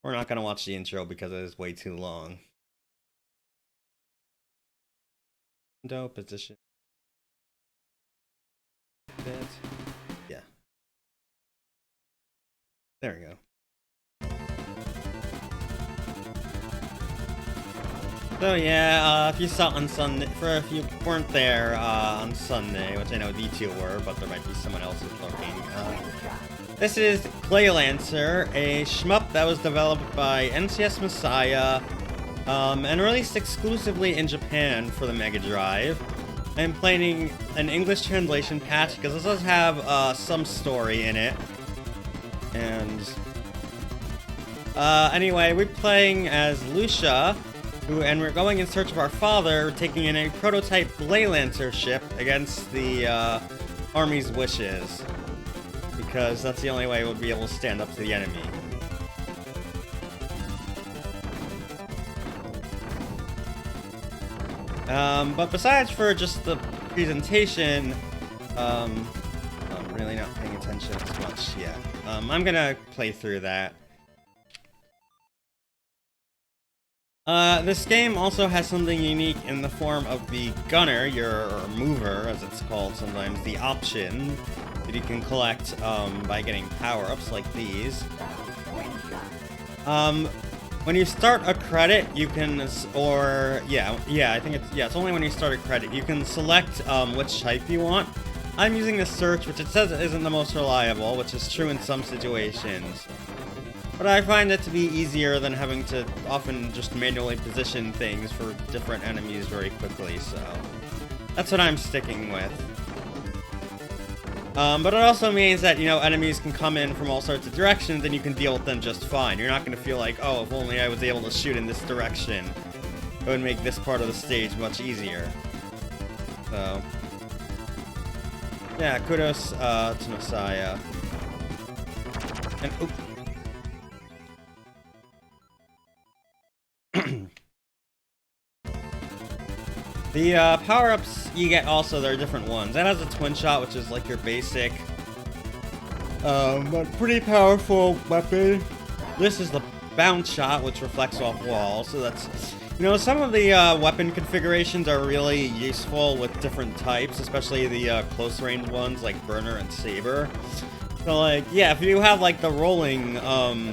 We're not gonna watch the intro because it is way too long. Window position. Yeah. There we go. So yeah, if you saw on Sunday, for if you weren't there on Sunday, which I know you two were, but there might be someone else who's looking. This is Gleylancer, a shmup that was developed by NCS Messiah and released exclusively in Japan for the Mega Drive. I'm playing an English translation patch because this does have some story in it. And anyway, we're playing as Lucia, and we're going in search of our father, taking in a prototype gleylancer ship against the army's wishes, because that's the only way we'll be able to stand up to the enemy. But besides for just the presentation, I'm really not paying attention as much yet. I'm gonna play through that. This game also has something unique in the form of the gunner, or mover, as it's called sometimes, the option that you can collect by getting power-ups like these. When you start a credit, you can, it's only when you start a credit, you can select which type you want. I'm using the search, which it says isn't the most reliable, which is true in some situations. But I find it to be easier than having to often just manually position things for different enemies very quickly, so that's what I'm sticking with. But it also means that, enemies can come in from all sorts of directions and you can deal with them just fine. You're not going to feel like, oh, if only I was able to shoot in this direction, it would make this part of the stage much easier. So, yeah, kudos to Messiah. And, oop. The power-ups you get also, there are different ones. That has a twin shot, which is like your basic, but pretty powerful weapon. This is the bounce shot, which reflects off walls, so that's, some of the weapon configurations are really useful with different types, especially the close-range ones like Burner and Saber. So, like, yeah, if you have, like, the rolling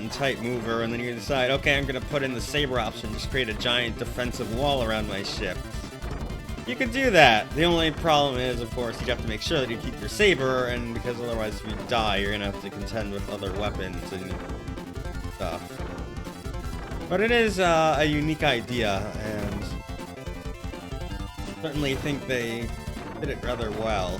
type mover, and then you decide, okay, I'm gonna put in the Saber option, just create a giant defensive wall around my ship, you can do that. The only problem is, of course, you have to make sure that you keep your Saber, and because otherwise if you die, you're gonna have to contend with other weapons and stuff. But it is a unique idea, and certainly think they did it rather well.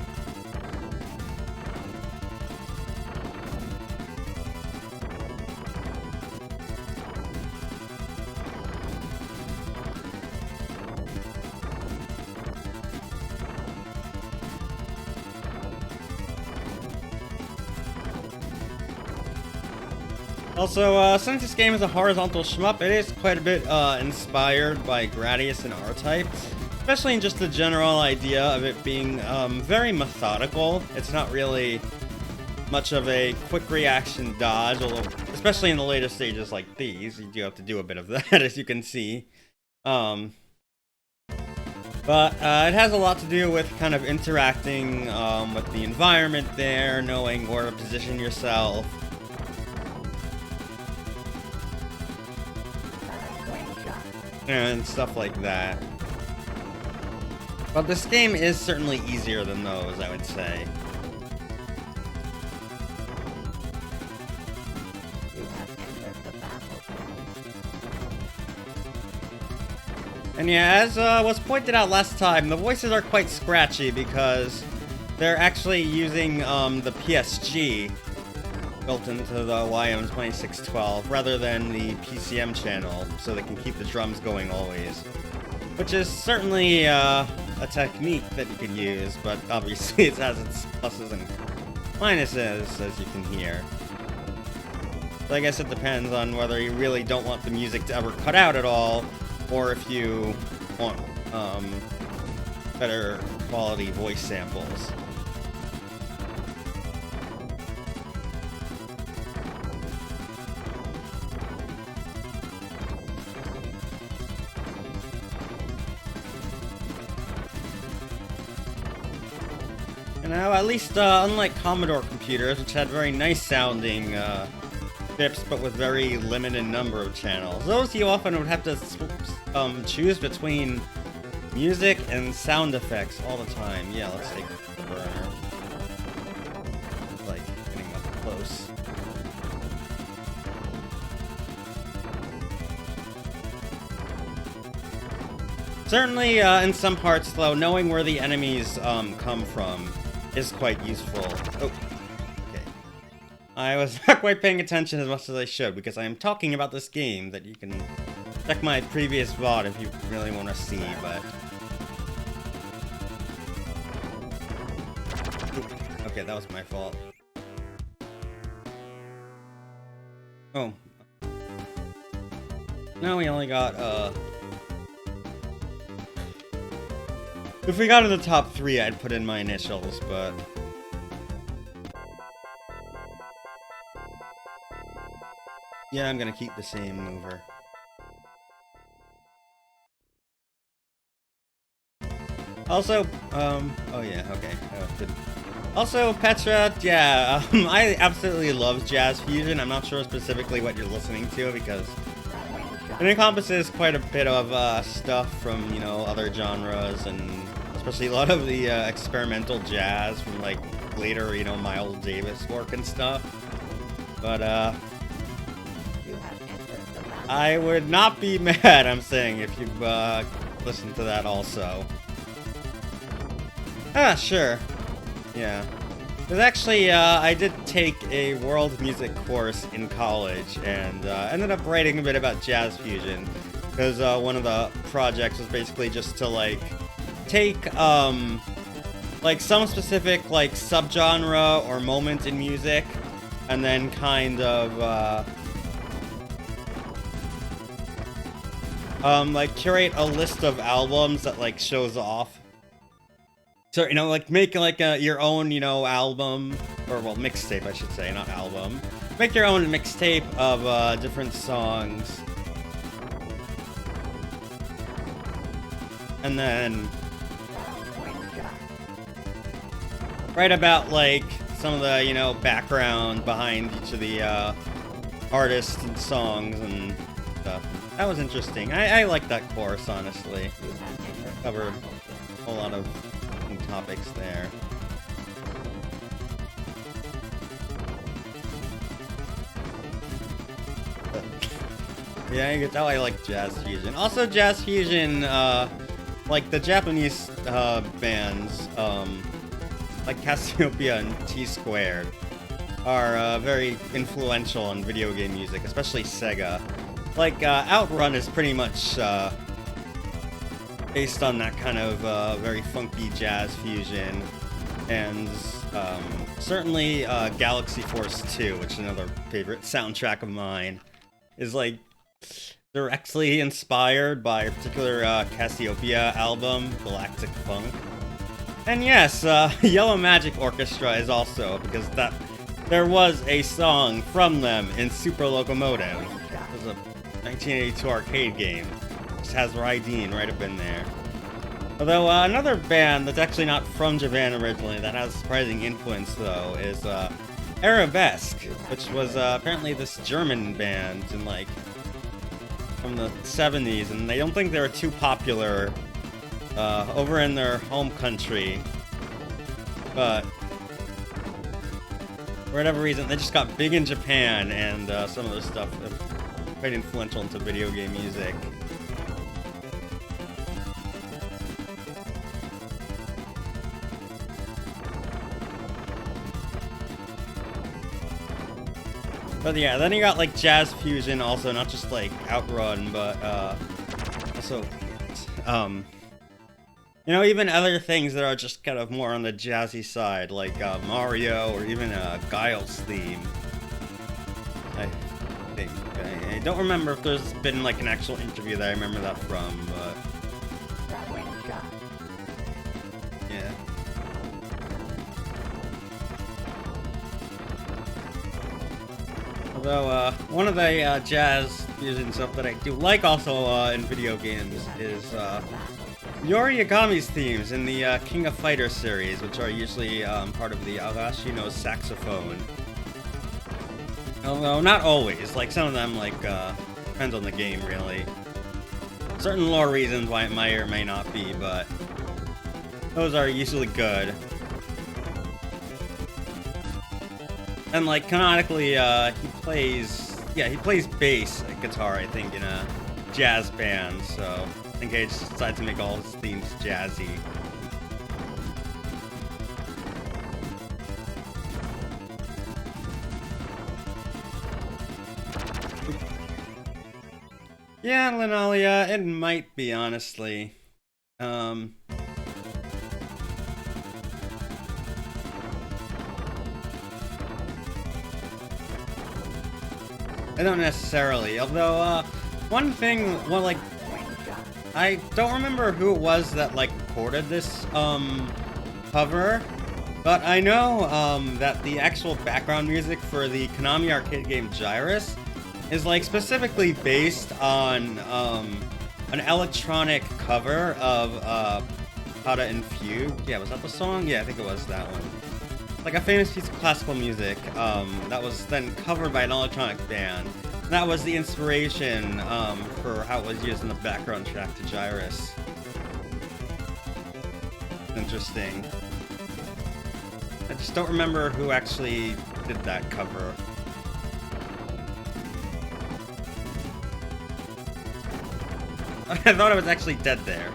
Also, since this game is a horizontal shmup, it is quite a bit inspired by Gradius and R-Type, especially in just the general idea of it being very methodical. It's not really much of a quick reaction dodge, although, especially in the later stages like these, you do have to do a bit of that, as you can see. But it has a lot to do with kind of interacting with the environment there, knowing where to position yourself. And stuff like that. But this game is certainly easier than those, I would say. And yeah, as was pointed out last time, the voices are quite scratchy because they're actually using the PSG built into the YM2612 rather than the PCM channel, so they can keep the drums going always. Which is certainly a technique that you can use, but obviously it has its pluses and minuses, as you can hear. So I guess it depends on whether you really don't want the music to ever cut out at all, or if you want better quality voice samples. You know, at least unlike Commodore computers, which had very nice sounding chips, but with very limited number of channels. Those you often would have to choose between music and sound effects all the time. Yeah, let's take the burner. Like, getting up close. Certainly, in some parts, though, knowing where the enemies come from is quite useful. Oh, okay. I was not quite paying attention as much as I should, because I am talking about this game that you can check my previous VOD if you really want to see, but... Okay, that was my fault. Oh. No, we only got, if we got in the top 3, I'd put in my initials, but... Yeah, I'm gonna keep the same mover. Also, oh yeah, okay. Oh, good. Also, Petra, yeah, I absolutely love jazz fusion. I'm not sure specifically what you're listening to, because it encompasses quite a bit of stuff from, you know, other genres, and especially a lot of the experimental jazz from, like, later, you know, Miles Davis work and stuff. But, I would not be mad, I'm saying, if you listened to that also. Ah, sure. Yeah. Because actually, I did take a world music course in college, and ended up writing a bit about jazz fusion. Because one of the projects was basically just to, like, take, like, some specific, like, subgenre or moment in music, and then kind of, like, curate a list of albums that, like, shows off. So, you know, like, make, like, your own, you know, album, or, well, mixtape, I should say, not album. Make your own mixtape of, different songs. And then write about, like, some of the, you know, background behind each of the, artists and songs and stuff. That was interesting. I liked that course, honestly. Covered a whole lot of topics there. But, yeah, you can tell I like jazz fusion. Also, jazz fusion, like the Japanese bands, like Cassiopeia and T-Squared, are very influential in video game music, especially Sega. Like, Outrun is pretty much based on that kind of very funky jazz fusion, and certainly Galaxy Force 2, which is another favorite soundtrack of mine, is like directly inspired by a particular Cassiopeia album, Galactic Funk. And yes, Yellow Magic Orchestra is also, because there was a song from them in Super Locomotive. It was a 1982 arcade game. Just has Raideen right up in there. Although, another band that's actually not from Japan originally, that has surprising influence, though, is Arabesque, which was apparently this German band in, like, from the 70s, and I don't think they were too popular over in their home country, but for whatever reason, they just got big in Japan, and some of their stuff is quite influential into video game music. But yeah, then you got, like, jazz fusion also, not just, like, Outrun, but, also, you know, even other things that are just kind of more on the jazzy side, like, Mario, or even, Guile's theme. I think. I don't remember if there's been, like, an actual interview that I remember that from, but... yeah. Although, one of the jazz fusion stuff that I do like also in video games is Yori Yagami's themes in the King of Fighters series, which are usually part of the Arashi no saxophone. Although, not always. Like, some of them, like, depends on the game, really. Certain lore reasons why it may or may not be, but those are usually good. And, like, canonically, he plays bass guitar, I think, in a jazz band, so I think he just decided to make all his themes jazzy. Yeah, Linalia, it might be, honestly. I don't necessarily, although, one thing, well, like, I don't remember who it was that, like, recorded this, cover, but I know, that the actual background music for the Konami arcade game Gyrus is, like, specifically based on, an electronic cover of, How to Infuse. Yeah, was that the song? Yeah, I think it was that one. Like a famous piece of classical music, that was then covered by an electronic band. And that was the inspiration, for how it was used in the background track to Gyrus. Interesting. I just don't remember who actually did that cover. I thought it was actually dead there.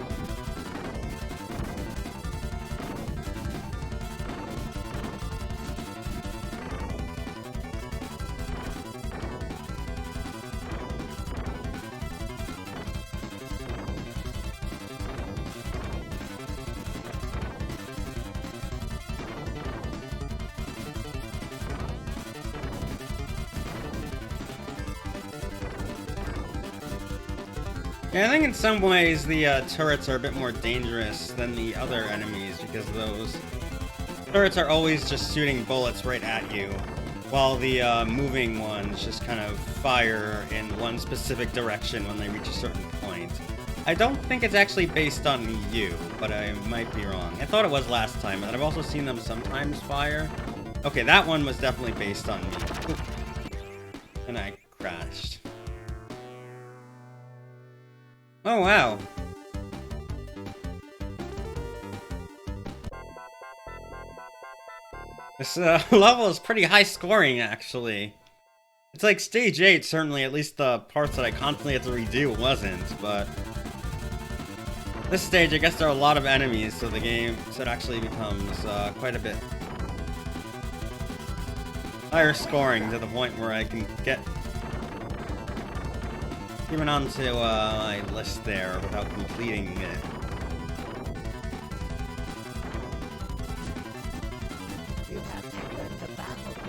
Yeah, I think in some ways the turrets are a bit more dangerous than the other enemies because those turrets are always just shooting bullets right at you, while the moving ones just kind of fire in one specific direction when they reach a certain point. I don't think it's actually based on you, but I might be wrong. I thought it was last time, and I've also seen them sometimes fire. Okay, that one was definitely based on me. Oop. And I crashed. Oh, wow. This level is pretty high scoring, actually. It's like stage 8, certainly, at least the parts that I constantly had to redo wasn't, but this stage, I guess there are a lot of enemies, so the game actually becomes quite a bit higher scoring to the point where I can get even onto my list there without completing it. You have entered the battlefield.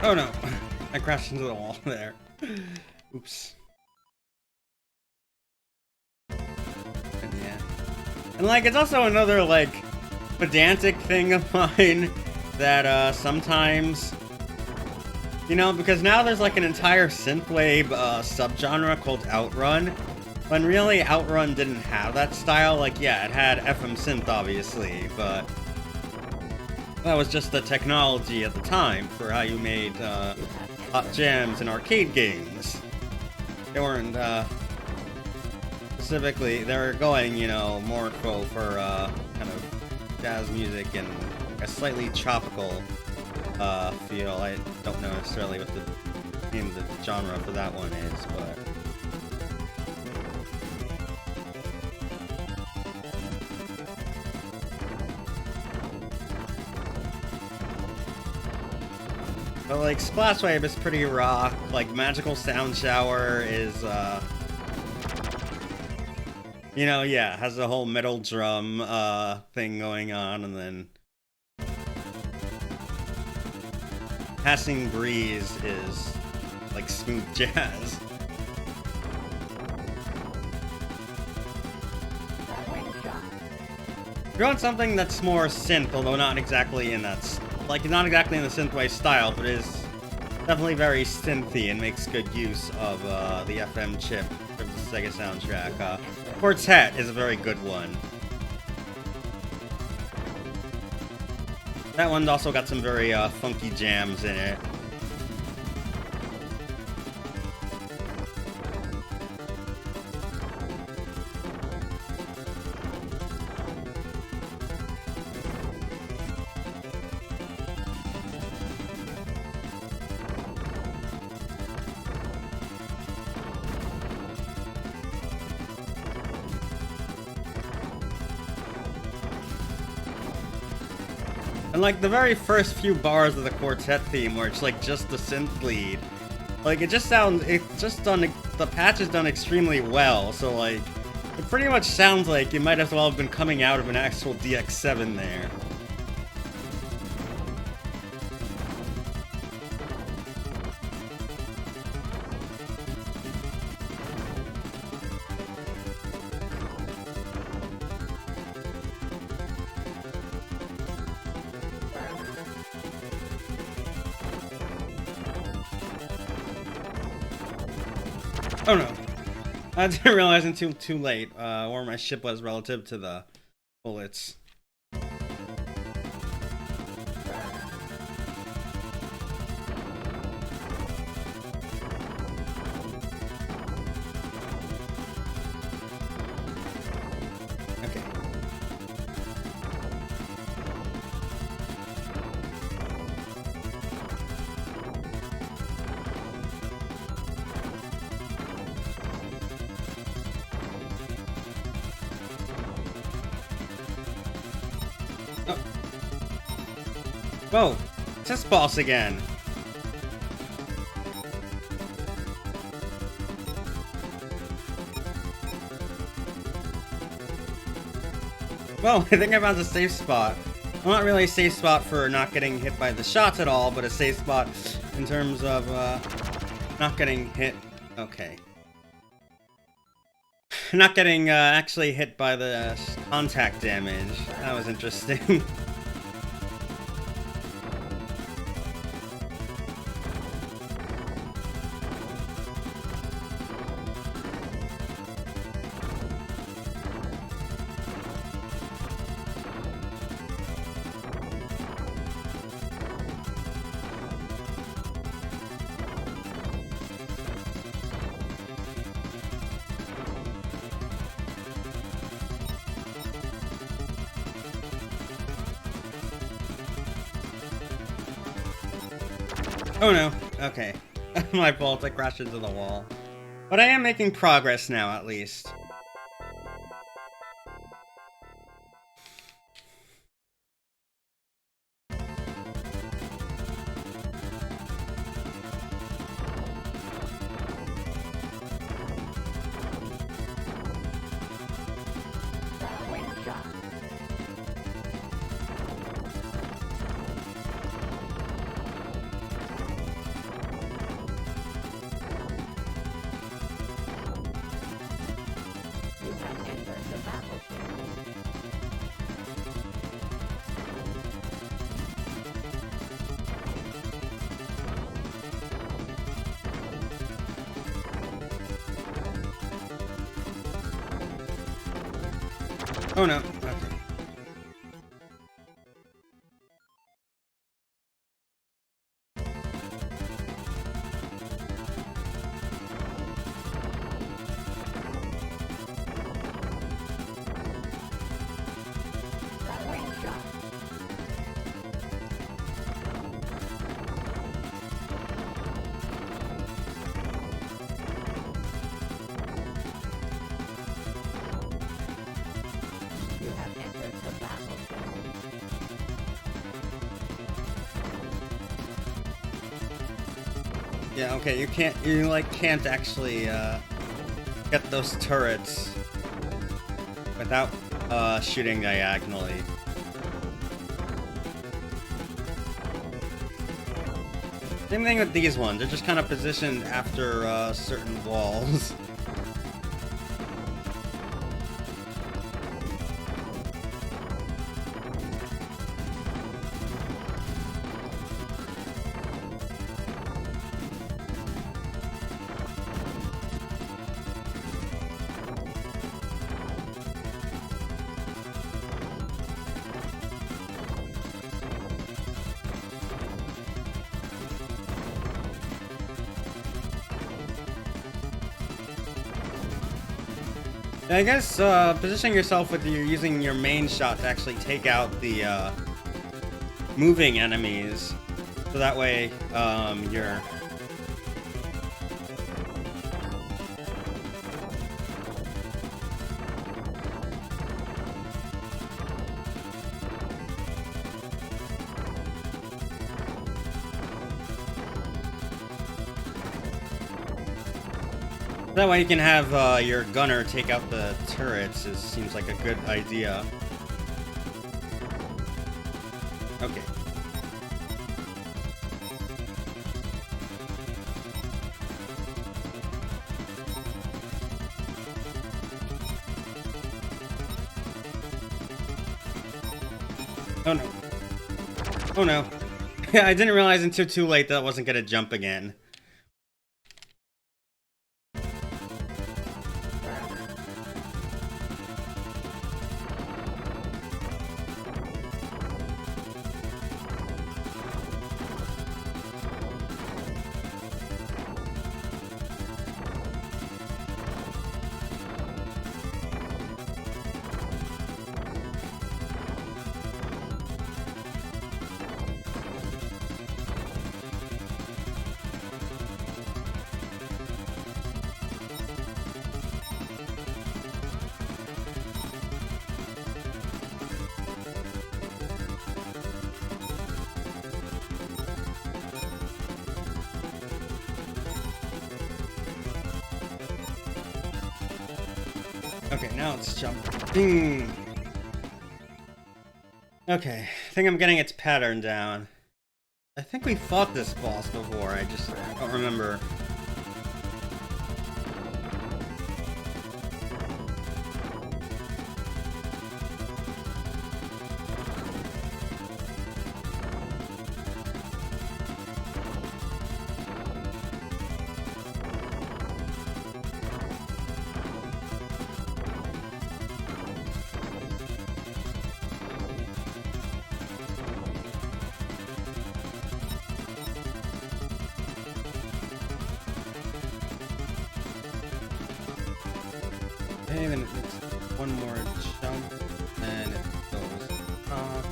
Oh no, I crashed into the wall there. Oops. And yeah. And like, it's also another, like, pedantic thing of mine that, sometimes, you know, because now there's like an entire synthwave, subgenre called Outrun, when really Outrun didn't have that style. Like, yeah, it had FM synth, obviously, but that was just the technology at the time for how you made, hot jams in arcade games. They weren't, specifically, they were going, you know, more for, kind of jazz music and a slightly tropical, feel. I don't know necessarily what the name of the genre for that one is, but like, Splash Wave is pretty rock, like, Magical Sound Shower is, you know, yeah, has a whole metal drum, thing going on, and then passing breeze is like smooth jazz. If you want something that's more synth, although not exactly in that, not exactly in the synthwave style, but is definitely very synthy and makes good use of the FM chip from the Sega soundtrack. Quartet is a very good one. That one's also got some very funky jams in it. And like the very first few bars of the Quartet theme where it's like just the synth lead. Like it just sounds, the patch is done extremely well, so like, it pretty much sounds like it might as well have been coming out of an actual DX7 there. Oh no. I didn't realize until too late where my ship was relative to the bullets. Okay. Whoa! Test boss again! Well, I think I found a safe spot. Well, not really a safe spot for not getting hit by the shots at all, but a safe spot in terms of not getting hit. Okay. Not getting actually hit by the contact damage. That was interesting. Oh no, okay. My fault, I crashed into the wall. But I am making progress now, at least. Oh no, okay. Yeah, okay, you can't actually, get those turrets without, shooting diagonally. Same thing with these ones. They're just kind of positioned after certain walls. I guess positioning yourself with using your main shot to actually take out the moving enemies, so that way you're that way you can have your gunner take out the turrets. It seems like a good idea. Okay. Oh no. Oh no. Yeah, I didn't realize until too late that I wasn't gonna jump again. Okay, now let's jump. Ding. Okay, I think I'm getting its pattern down. I think we fought this boss before, I just don't remember. Okay, then it makes one more jump, and it goes up.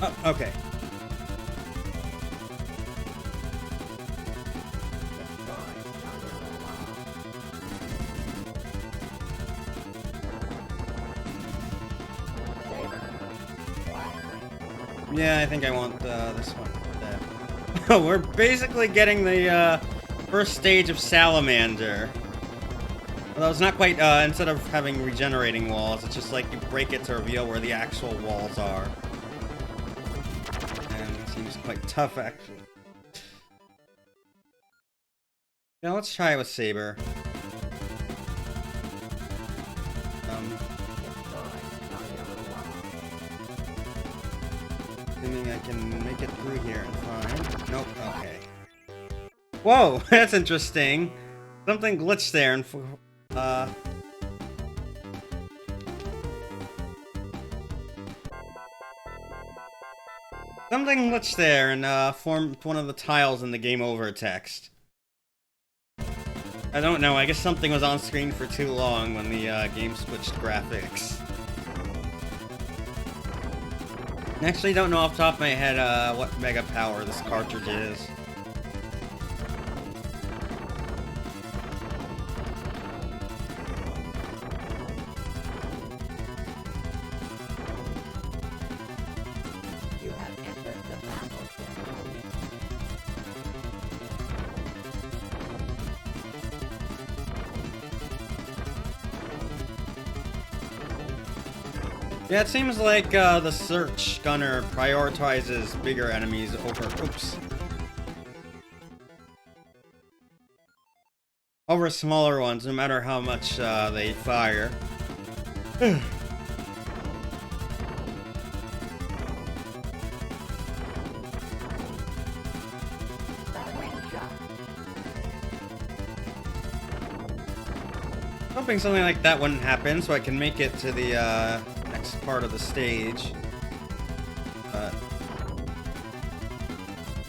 Oh, okay. Yeah, I think I want this one. We're basically getting the first stage of Salamander. Although it's not quite, instead of having regenerating walls, it's just like you break it to reveal where the actual walls are. And it seems quite tough, actually. Now let's try it with Saber. Assuming I can make it through here and fine. Nope, okay. Whoa, that's interesting. Something glitched there and something glitched there and formed one of the tiles in the game over text. I don't know, I guess something was on screen for too long when the game switched graphics. I actually don't know off the top of my head what mega power this cartridge is. You have entered the battlefield. Yeah, it seems like the search gunner prioritizes bigger enemies over smaller ones, no matter how much they fire. Hoping something like that wouldn't happen, so I can make it to the next part of the stage. But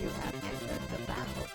You have entered the battlefield.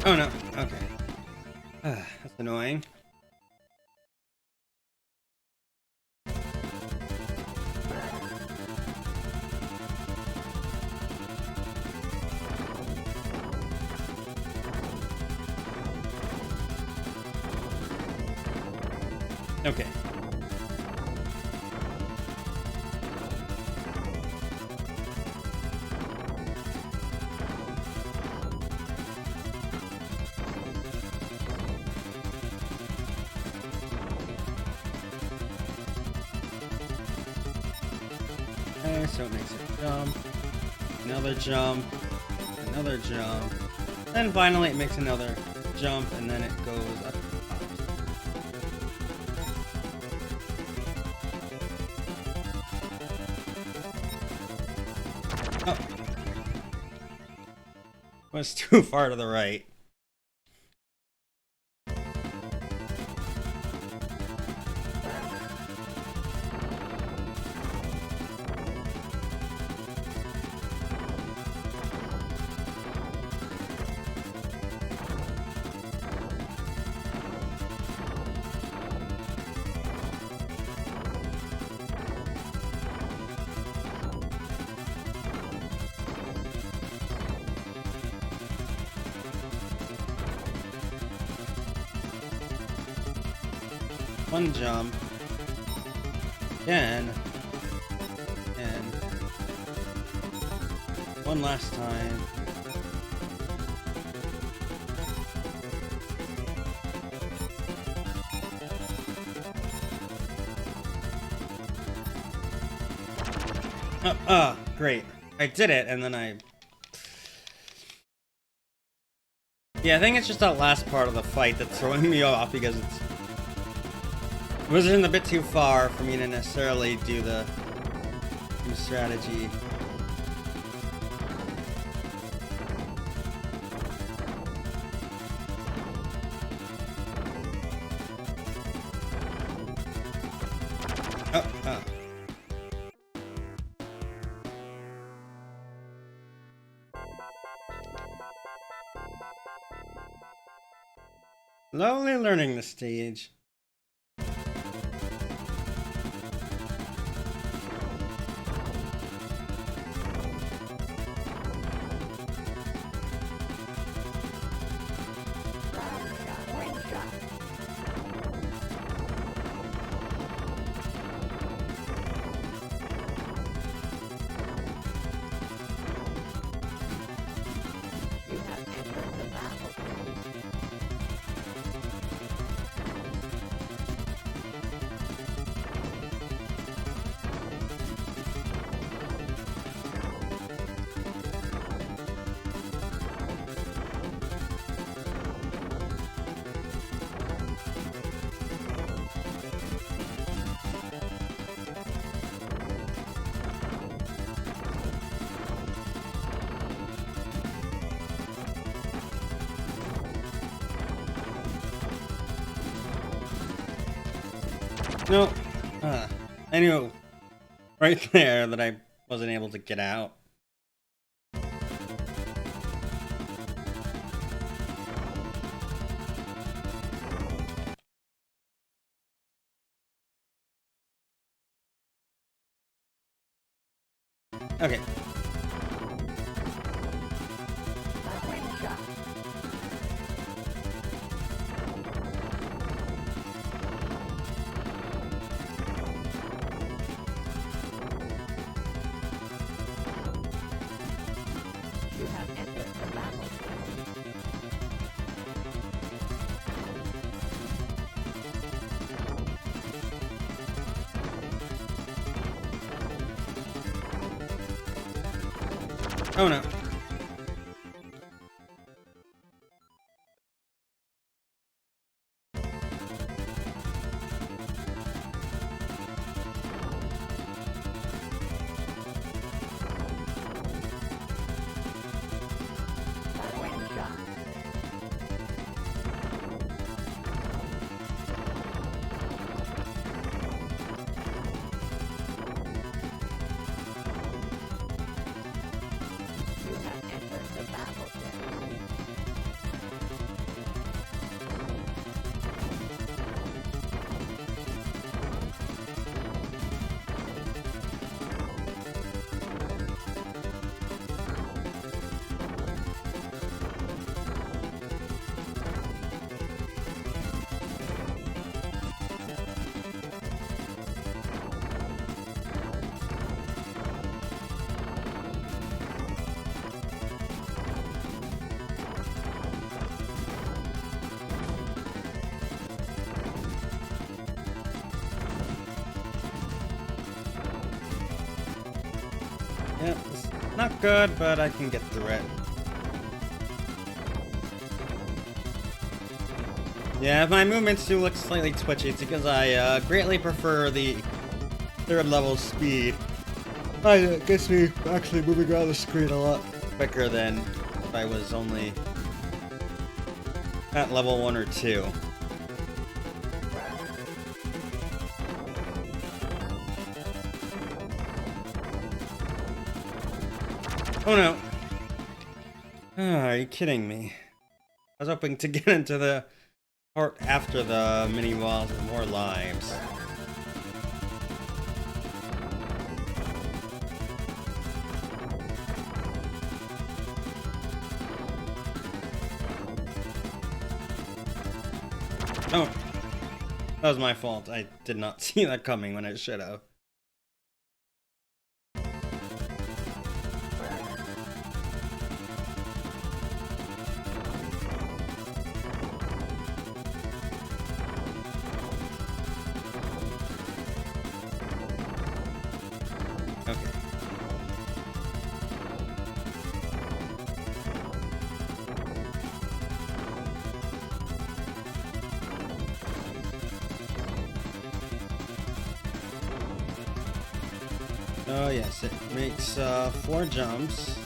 oh no, okay. That's annoying. Okay. Okay, so it makes a jump, another jump, another jump, then finally it makes another jump, and then it goes up. Oh. Was too far to the right. One jump. Again. And one last time. Great. I did it, and then yeah, I think it's just that last part of the fight that's throwing me off because it was in a bit too far for me to necessarily do the strategy. Oh. Slowly learning the stage. You have entered the battlefield. No. I knew right there that I wasn't able to get out. Okay. You have entered the battlefield. Oh no. One shot. You have entered the battlefield. Yeah, it's not good, but I can get through it. Yeah, if my movements do look slightly twitchy, it's because I greatly prefer the third level speed. It gets me actually moving around the screen a lot quicker than if I was only at level 1 or 2. Oh no. Are you kidding me? I was hoping to get into the part after the mini walls with more lives. Oh, that was my fault. I did not see that coming when I should have. Okay. Oh yes, it makes 4 jumps.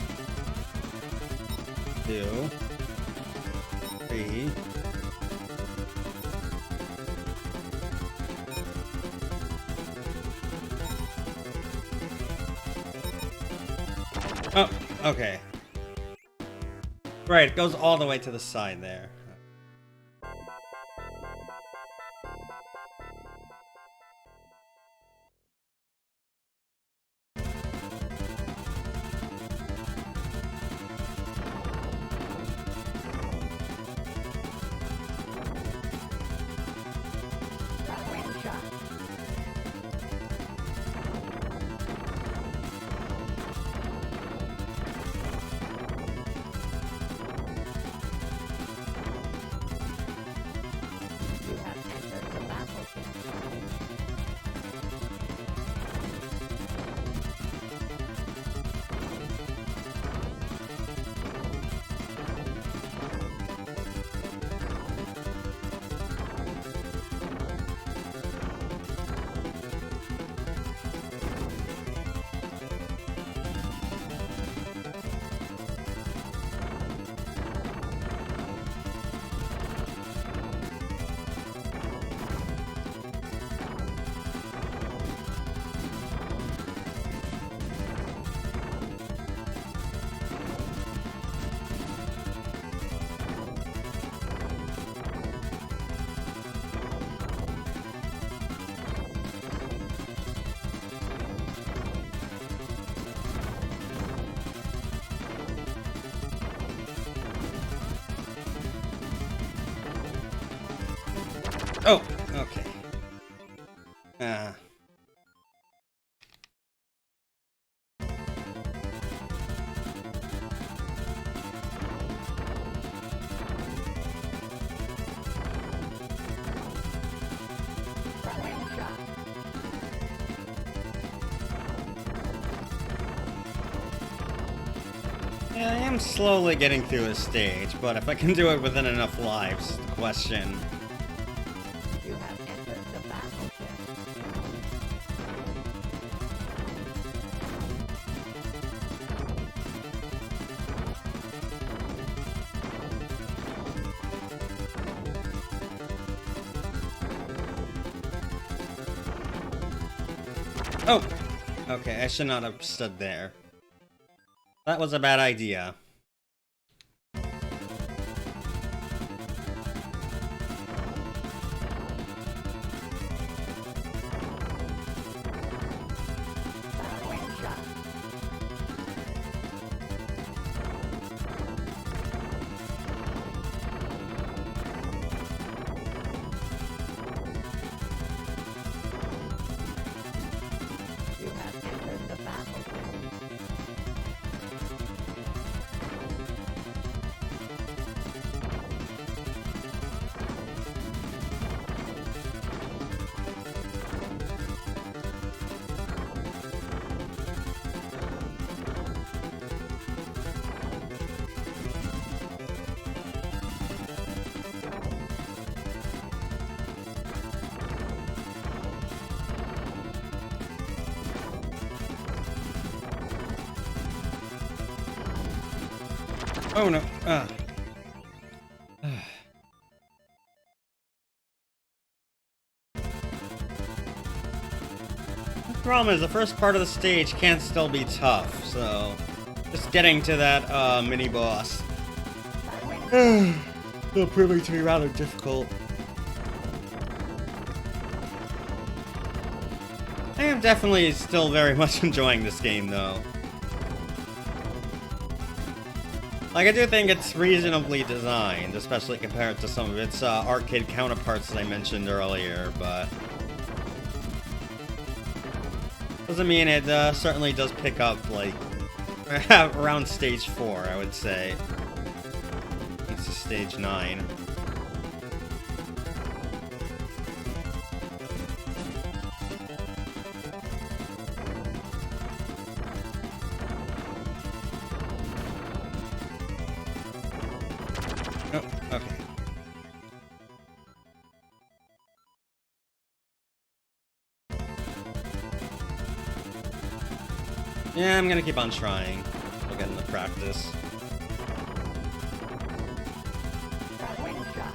2, 3. Oh, okay. Right, it goes all the way to the side there. One shot. Okay. Wing shot. Yeah, I am slowly getting through a stage, but if I can do it within enough lives is the question. You have entered the battleship. Oh! Okay, I should not have stood there. That was a bad idea. Wing shot. You have entered the battleship. Oh no. The problem is the first part of the stage can still be tough, so just getting to that mini boss will proving to be rather difficult. I am definitely still very much enjoying this game though. Like, I do think it's reasonably designed, especially compared to some of its arcade counterparts that I mentioned earlier, but doesn't mean it certainly does pick up, like, around stage 4, I would say. This is stage 9. Oh, okay. Yeah, I'm gonna keep on trying. We'll get into practice. Wing shot.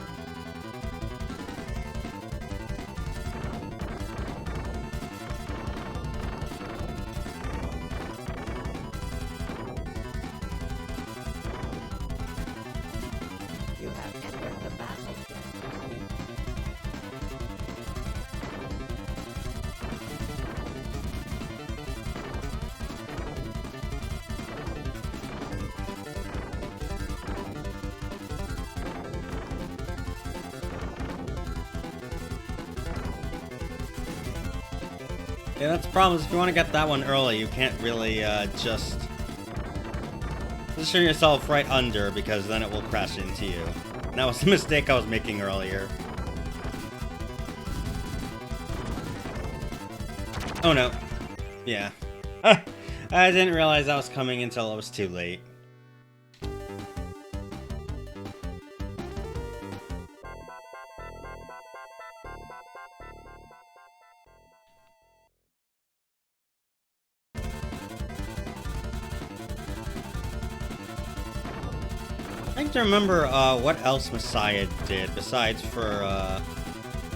You have entered the battleship. Yeah, that's the problem, is if you want to get that one early, you can't really just position yourself right under, because then it will crash into you. And that was the mistake I was making earlier. Oh no. Yeah. I didn't realize that was coming until it was too late. I think to remember what else Messiah did besides for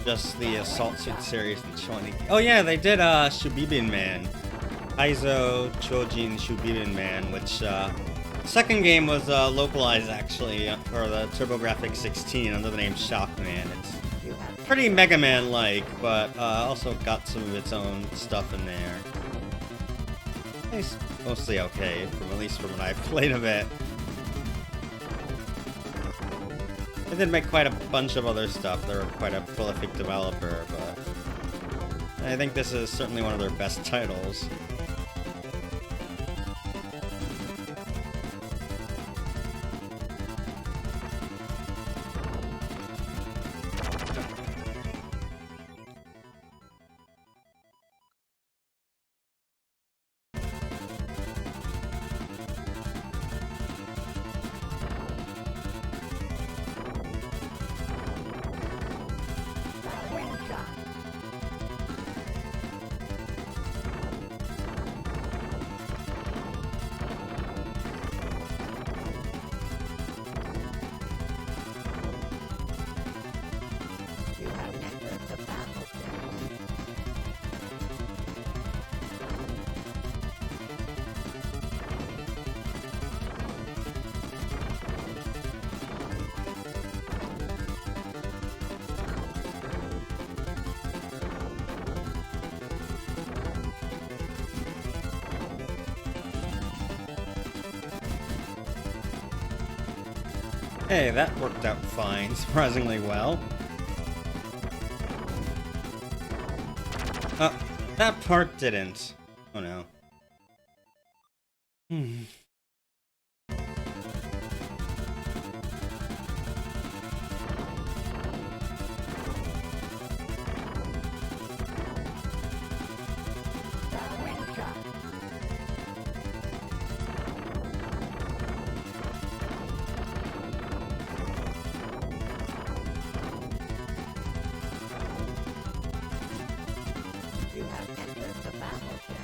just the Assault Suit series and Shonen. Oh yeah, they did Shubibin Man, Kaizo Chojin Shubibin Man, which second game was localized actually for the TurboGrafx 16 under the name Shockman. It's You have pretty Mega Man-like, but also got some of its own stuff in there. It's mostly okay, at least from what I've played of it. They did make quite a bunch of other stuff. They're quite a prolific developer, but I think this is certainly one of their best titles. You have entered the battlefield. Hey, that worked out fine, surprisingly well. That part didn't. Oh no. You have entered the battlefield.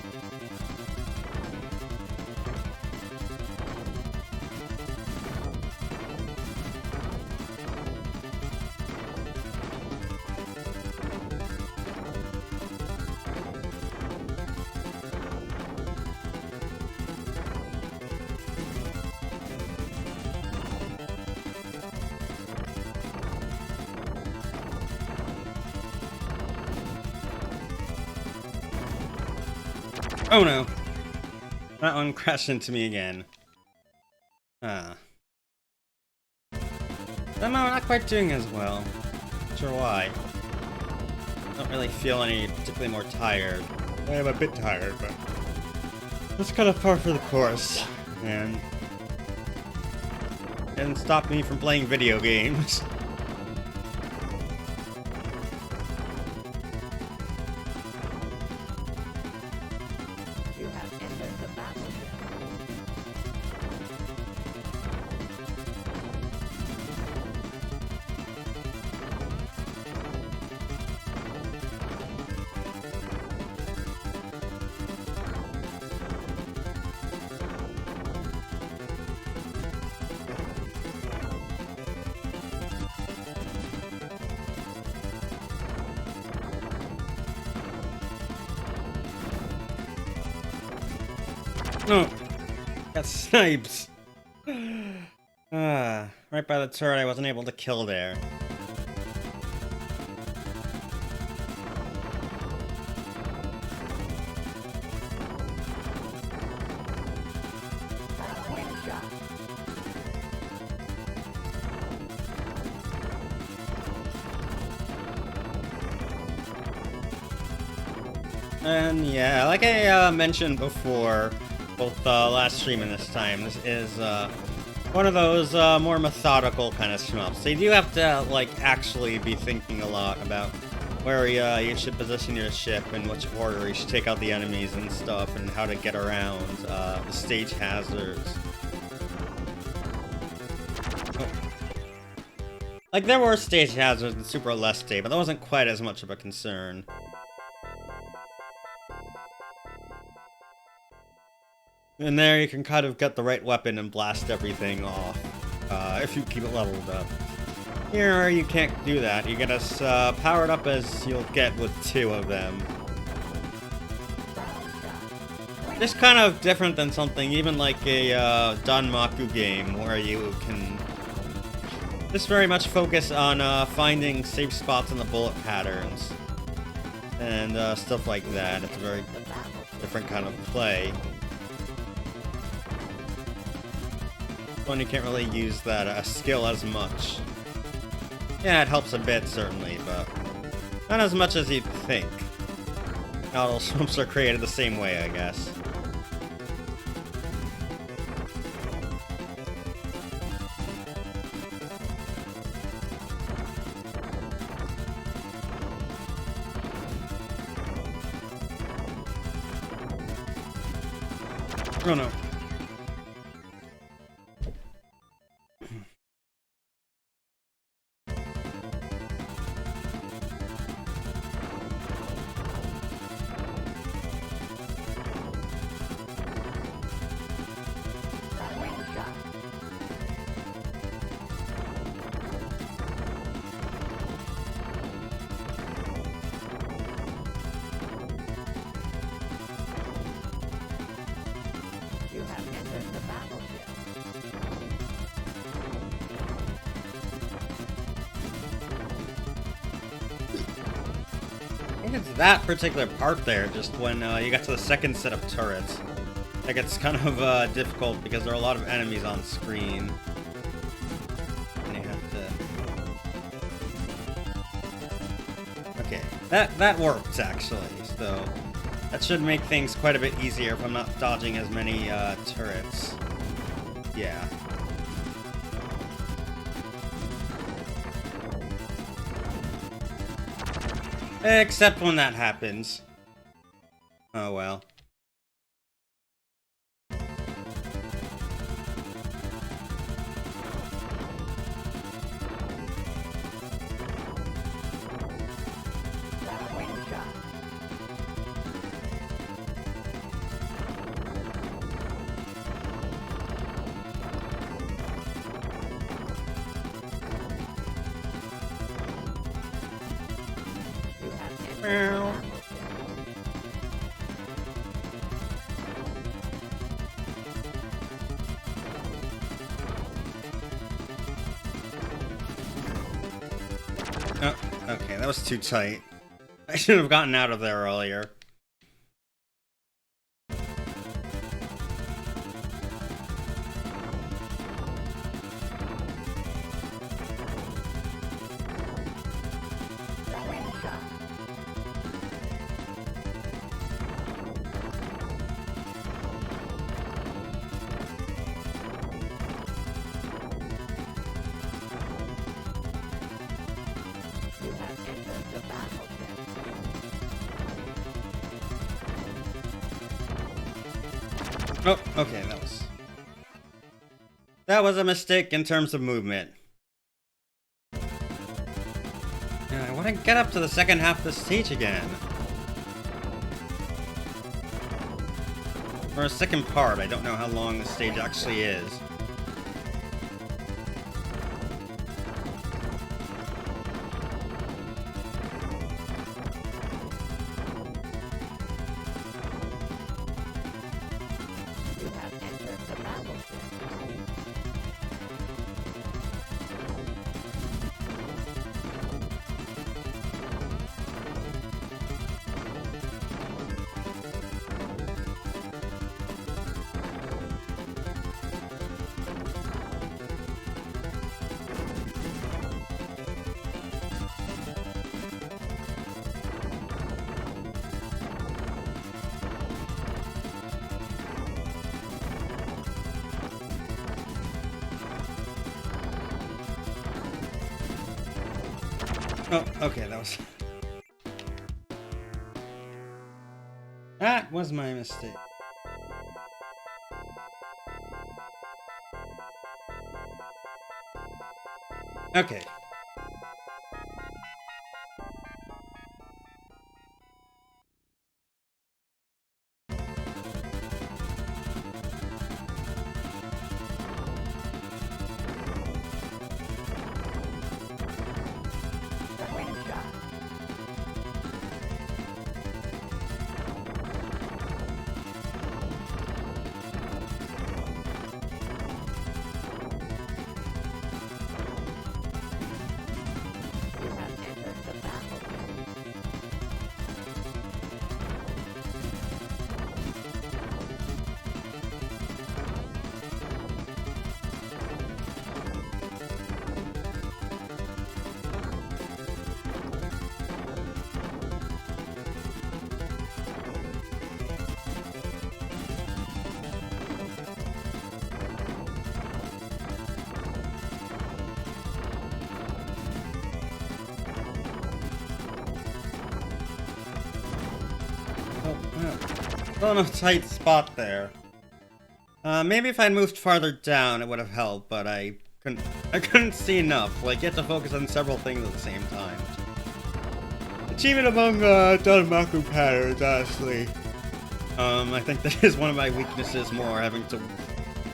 Oh no. That one crashed into me again. Somehow not quite doing as well. Not sure why. Don't really feel any particularly more tired. I am a bit tired, but that's kind of par for the course. And didn't stop me from playing video games. You have entered the battlefield. No, got sniped. Right by the turret I wasn't able to kill there. And yeah, like I mentioned before, both last stream and this time, this is one of those more methodical kind of shmups. So you do have to like actually be thinking a lot about where you should position your ship and which order you should take out the enemies and stuff, and how to get around the stage hazards. Like, there were stage hazards in Super Leste, but that wasn't quite as much of a concern. And there you can kind of get the right weapon and blast everything off, if you keep it leveled up. Here, you can't do that. You get as powered up as you'll get with 2 of them. This kind of different than something even like a Danmaku game, where you can just very much focus on finding safe spots in the bullet patterns and stuff like that. It's a very different kind of play. One you can't really use that skill as much. Yeah, it helps a bit, certainly, but not as much as you'd think. Not all swamps are created the same way, I guess. Oh no. You have entered the battleship. I think it's that particular part there, just when you get to the second set of turrets. That gets kind of difficult because there are a lot of enemies on screen. And you have to... Okay, that works actually, so that should make things quite a bit easier if I'm not dodging as many turrets. Yeah. Except when that happens. Oh well. Oh, okay, that was too tight. I should have gotten out of there earlier. You have entered the battleship. Oh, okay, that was a mistake in terms of movement. And I want to get up to the second half of the stage again. Or a second part, I don't know how long the stage actually is. You have entered the battleship. Oh, okay, that was my mistake. Okay. Still in a tight spot there. Maybe if I'd moved farther down, it would have helped, but I couldn't see enough. Like, you have to focus on several things at the same time. Achievement among Danmaku patterns, honestly. I think that is one of my weaknesses more, having to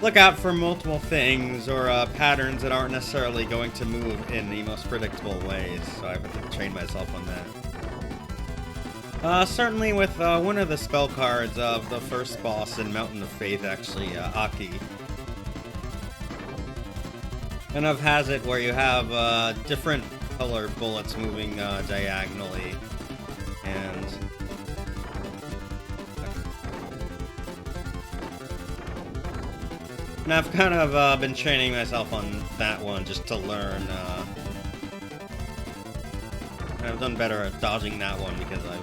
look out for multiple things or patterns that aren't necessarily going to move in the most predictable ways, so I have to train myself on that. Certainly with one of the spell cards of the first boss in Mountain of Faith, actually, Aki. Kind of has it where you have different color bullets moving diagonally, and I've kind of been training myself on that one just to learn. And I've done better at dodging that one because I've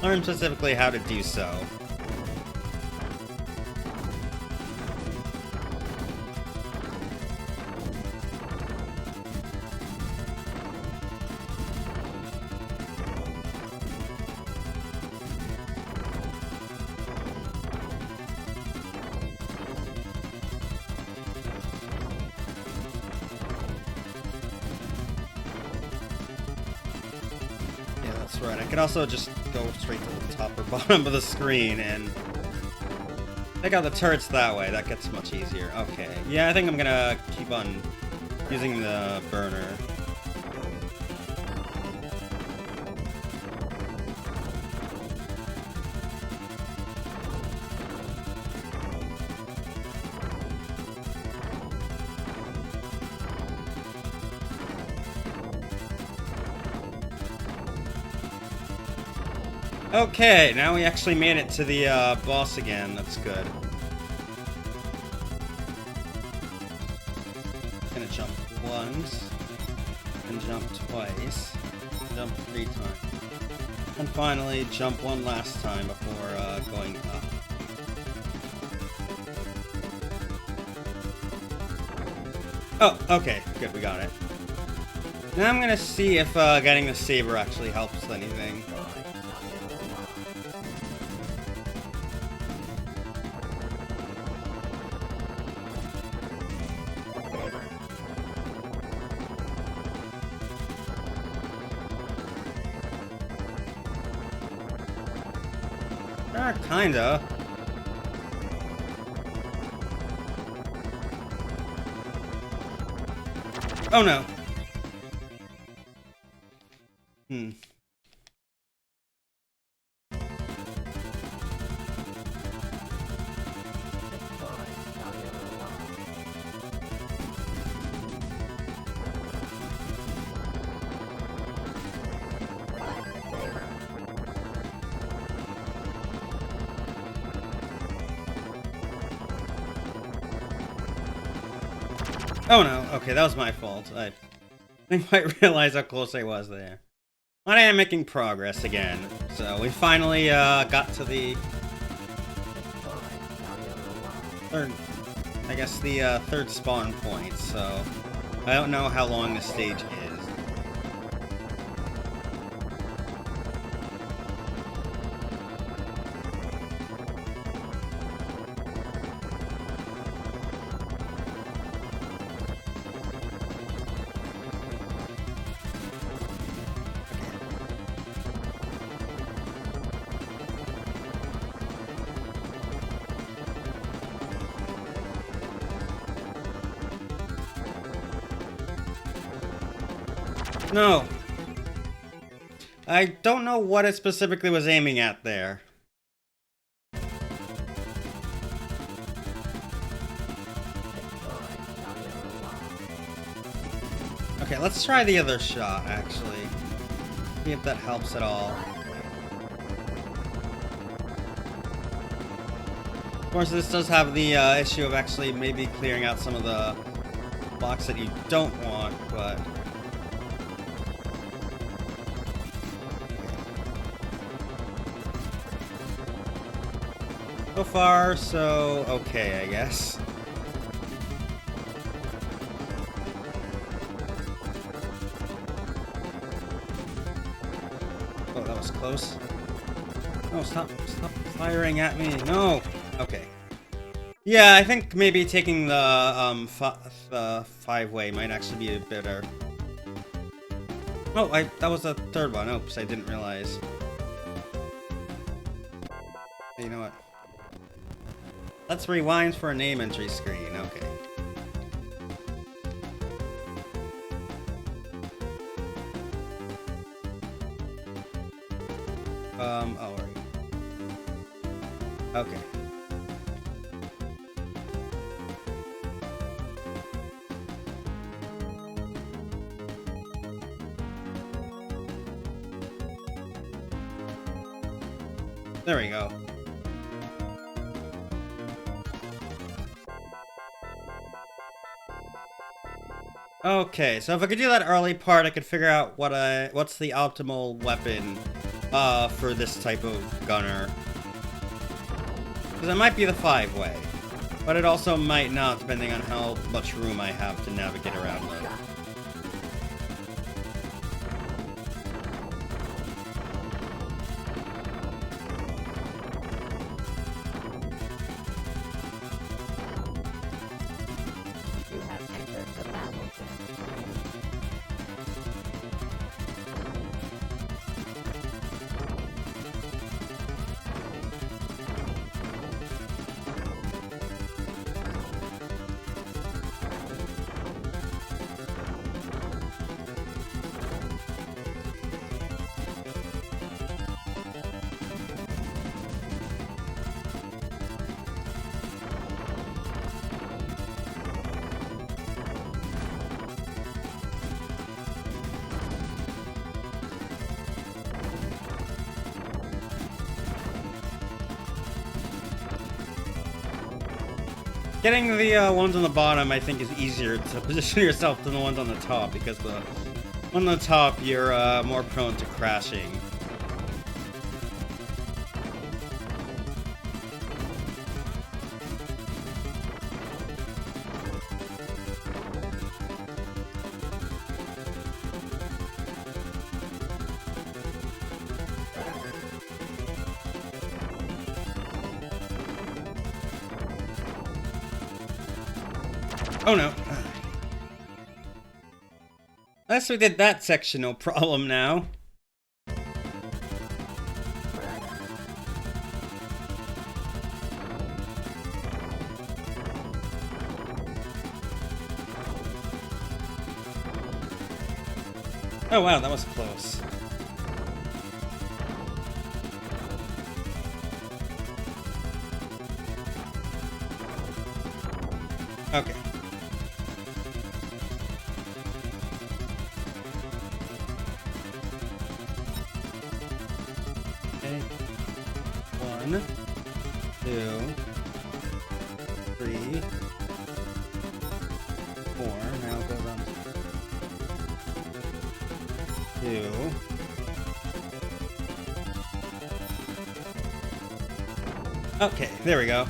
learned specifically how to do so. Right, I could also just go straight to the top or bottom of the screen and take out the turrets that way. That gets much easier. Okay, yeah, I think I'm gonna keep on using the burner. Okay, now we actually made it to the boss again. That's good. Gonna jump once, and jump twice, jump 3 times, and finally jump one last time before going up. Oh, okay, good, we got it. Now I'm gonna see if getting the saber actually helps anything. Kinda. Oh no. Oh no, okay, that was my fault. I didn't quite realize how close I was there. But I am making progress again. So we finally got to the third, I guess the third spawn point, so I don't know how long this stage is. No. I don't know what it specifically was aiming at there. Okay, let's try the other shot, actually. See if that helps at all. Of course, this does have the issue of actually maybe clearing out some of the blocks that you don't want, but... So far, so okay, I guess. Oh, that was close. No, stop firing at me. No. Okay. Yeah, I think maybe taking the 5-way might actually be better. Oh, that was the third one. Oops, I didn't realize. Hey, you know what? Let's rewind for a name entry screen. Okay. Oh, right. Okay. There we go. Okay, so if I could do that early part, I could figure out what's the optimal weapon for this type of gunner. Because it might be the 5-way, but it also might not, depending on how much room I have to navigate around with. You have entered the battle zone. Getting the ones on the bottom, I think, is easier to position yourself than the ones on the top, because the one on the top, you're more prone to crashing. Oh no. Unless we did that section, no problem now. Oh wow, that was close. Okay. Okay. 1, 2, 3, 4. Now go around 2. Okay, there we go.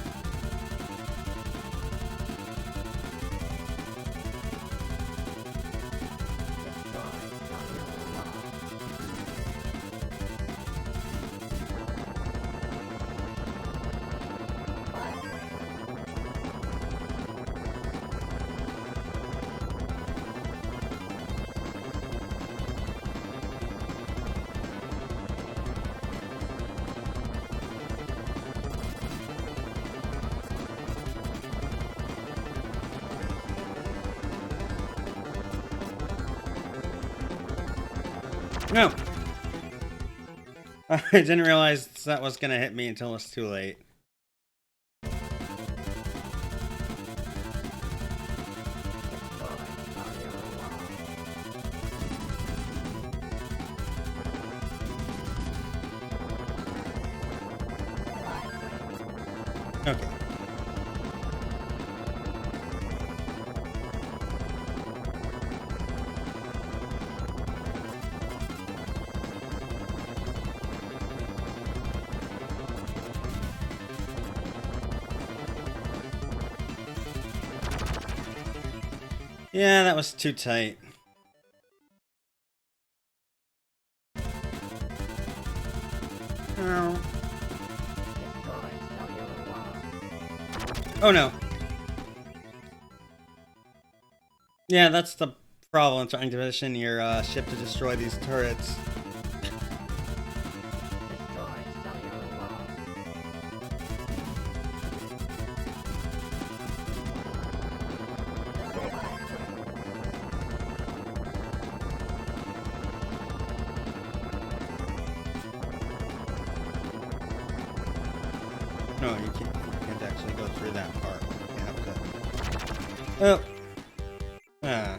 No! I didn't realize that was gonna hit me until it's too late. Okay. Yeah, that was too tight. Oh. Oh no. Yeah, that's the problem trying to position your ship to destroy these turrets. Destroy cellular walls. No, you can't actually go through that part. You have to... Oh. Ah.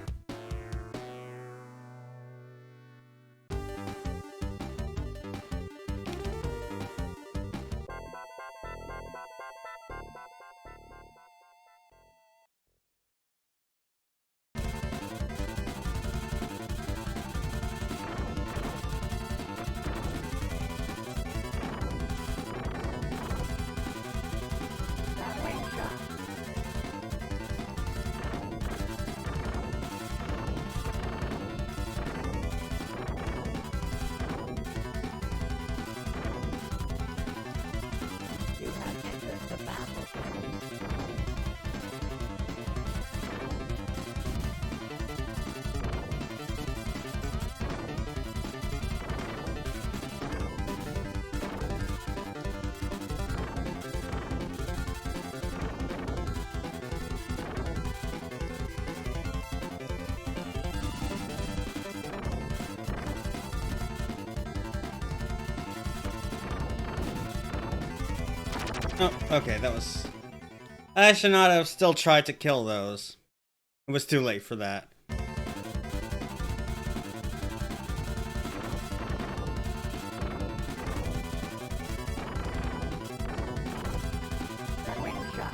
Batwing shot. You have entered the battlefield. Oh, okay, that was... I should not have still tried to kill those. It was too late for that. Batwing shot.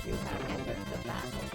You have entered the battlefield.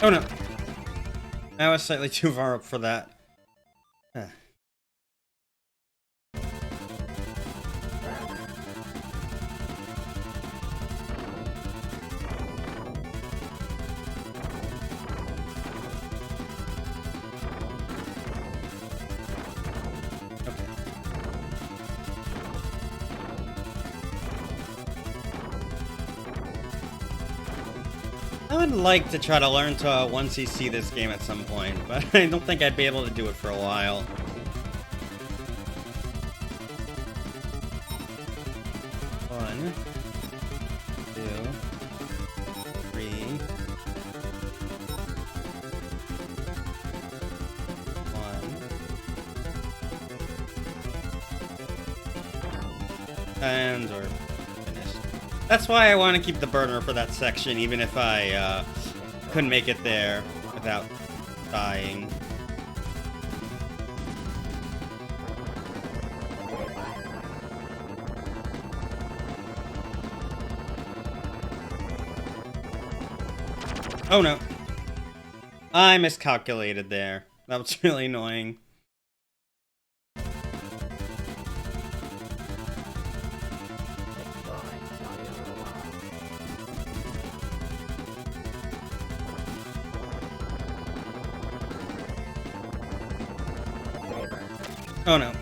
Oh no. I was slightly too far up for that. Huh. I would like to try to learn to 1cc this game at some point, but I don't think I'd be able to do it for a while. One, two, three, one, and we're finished. That's why I want to keep the burner for that section, even if I couldn't make it there without dying. Oh no. I miscalculated there. That was really annoying. Oh no.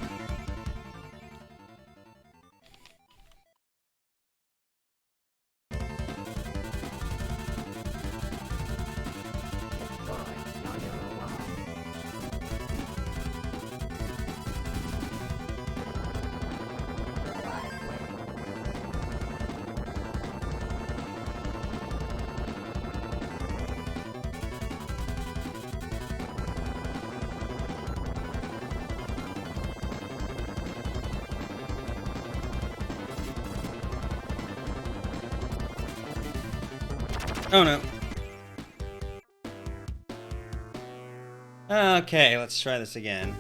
Oh no. Okay, let's try this again.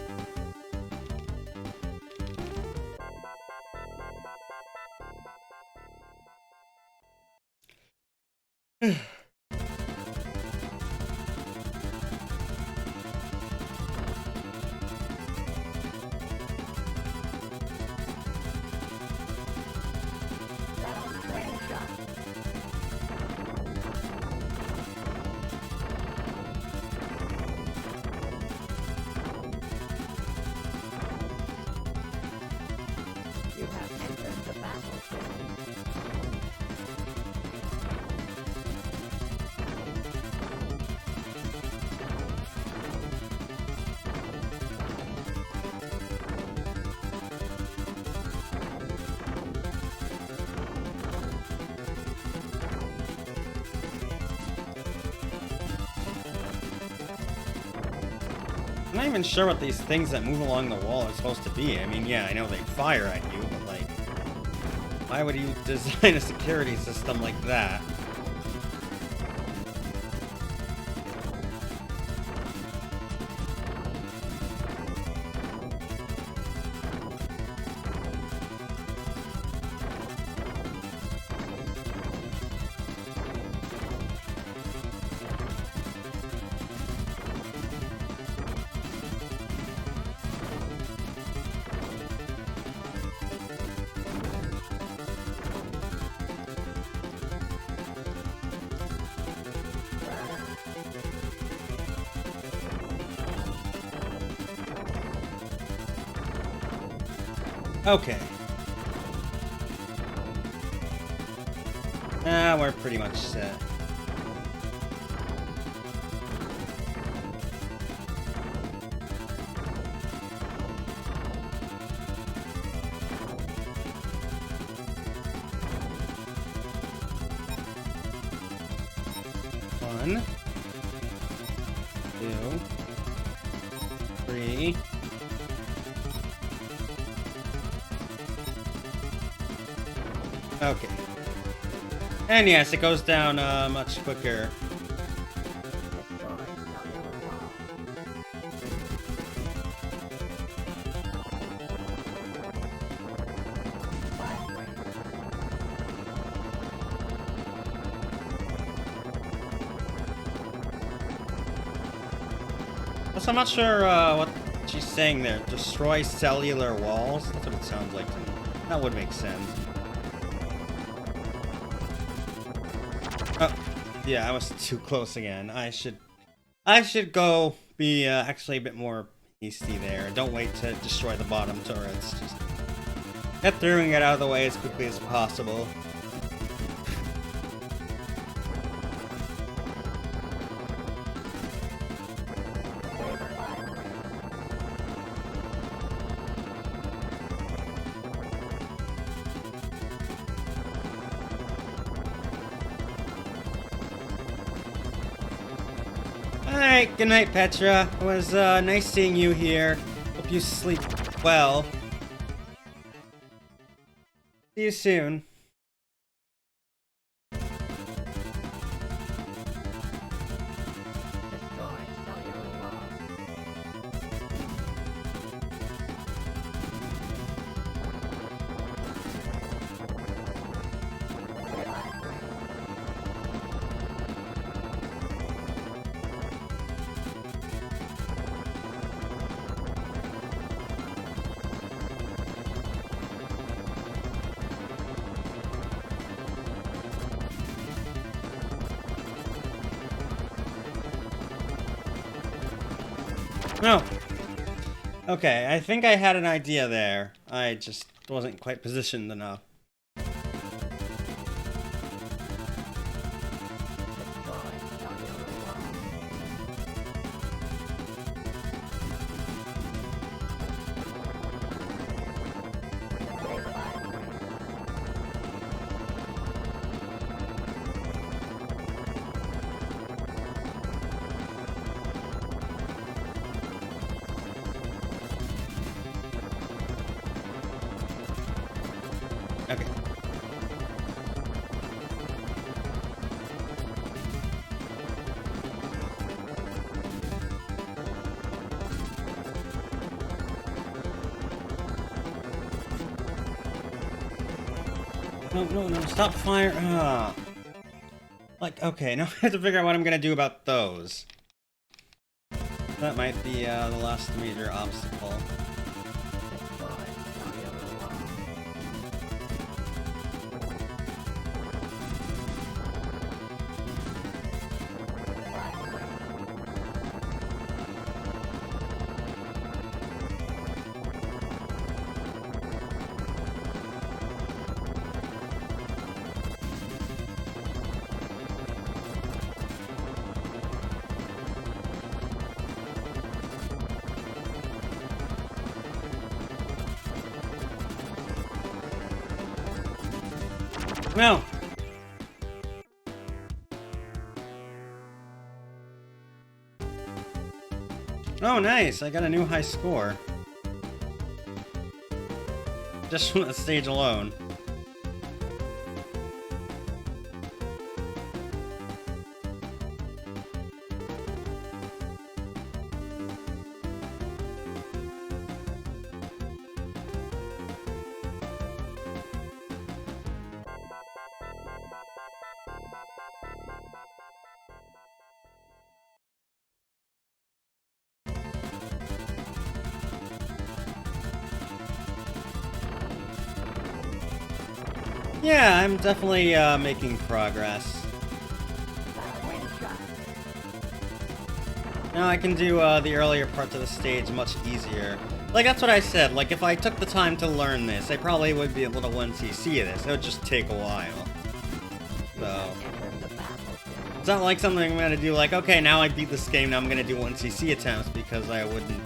You have entered the battlefield. I'm not even sure what these things that move along the wall are supposed to be. I mean, yeah, I know they fire at you, but like, why would you design a security system like that? Okay. We're pretty much set. One, two, three. Okay. And yes, it goes down much quicker. Plus, I'm not sure what she's saying there. Destroy cellular walls? That's what it sounds like to me. That would make sense. Oh, yeah, I was too close again. I should go be actually a bit more hasty there. Don't wait to destroy the bottom turrets. Just get through and get out of the way as quickly as possible. Alright, good night, Petra. It was nice seeing you here. Hope you sleep well. See you soon. No. Okay, I think I had an idea there. I just wasn't quite positioned enough. Okay. No, no, no, stop fire. Like, okay, now I have to figure out what I'm gonna do about those. That might be the last major obstacle. No! Oh, nice! I got a new high score. Just from that stage alone. Yeah, I'm definitely making progress. Now I can do the earlier parts of the stage much easier. Like, that's what I said, like, if I took the time to learn this, I probably would be able to 1cc this. It would just take a while. So... it's not like something I'm gonna do like, okay, now I beat this game, now I'm gonna do 1cc attempts, because I wouldn't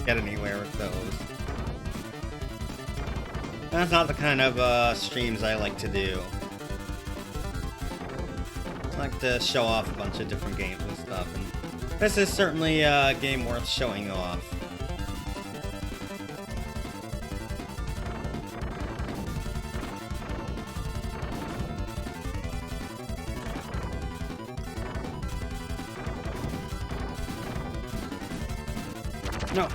get anywhere with those. That's not the kind of streams I like to do. I like to show off a bunch of different games and stuff, and this is certainly a game worth showing off. No.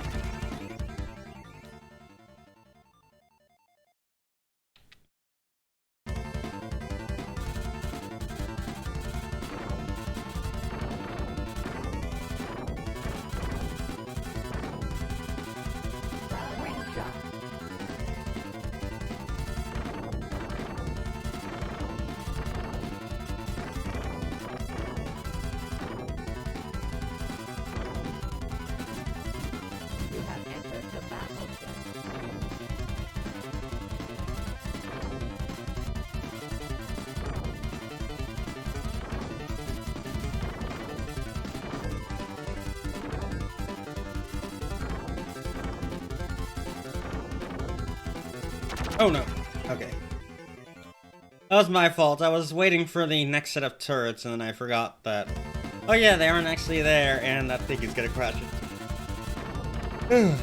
Oh no. Okay. That was my fault. I was waiting for the next set of turrets and then I forgot that... oh yeah, they aren't actually there and that thing is gonna crash it.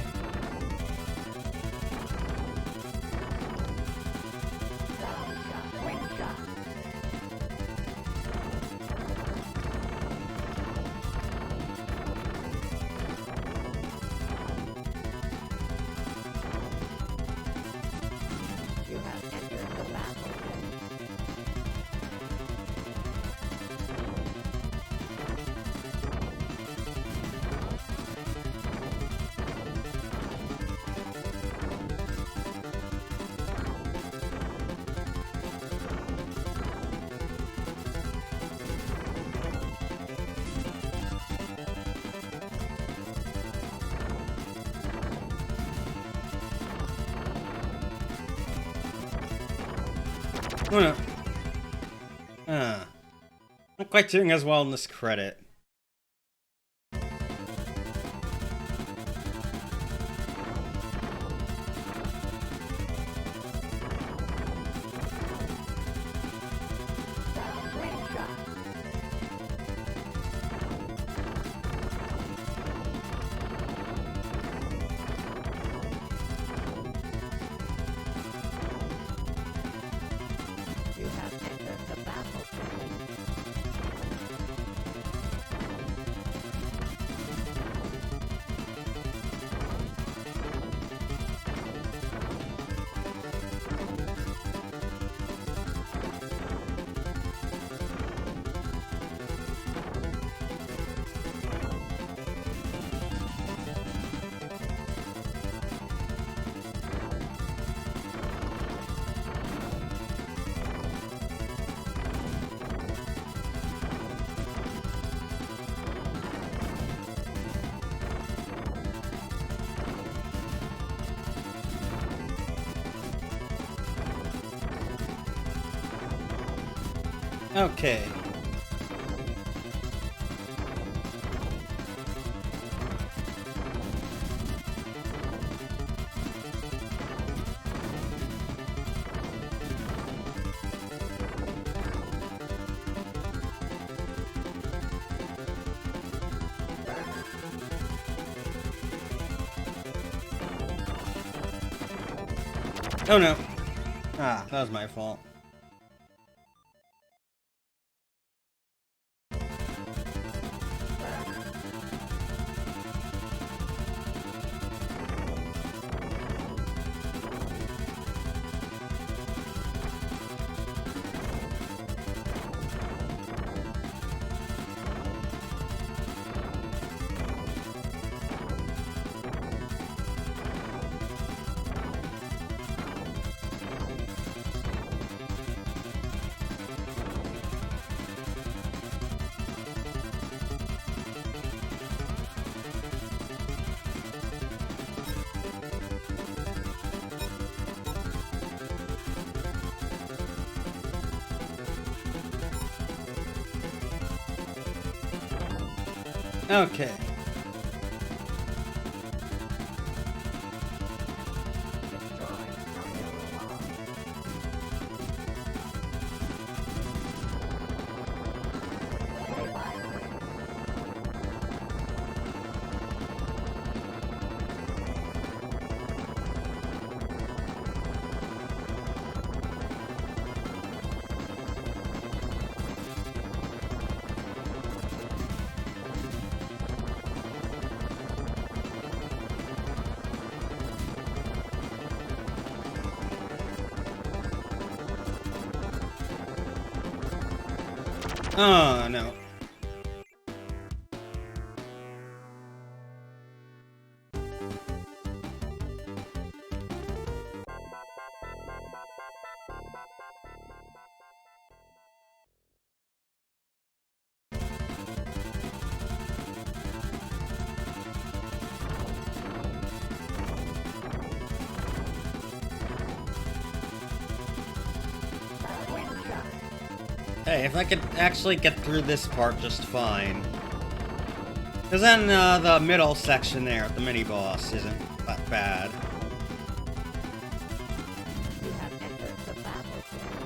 Oh no. Not quite doing as well in this credit. You have entered the battlefield. Okay. Oh no. Ah, that was my fault. Okay. Oh no. Hey, if I could actually get through this part just fine. Because then the middle section there at the mini-boss isn't that bad. You have entered the battlefield.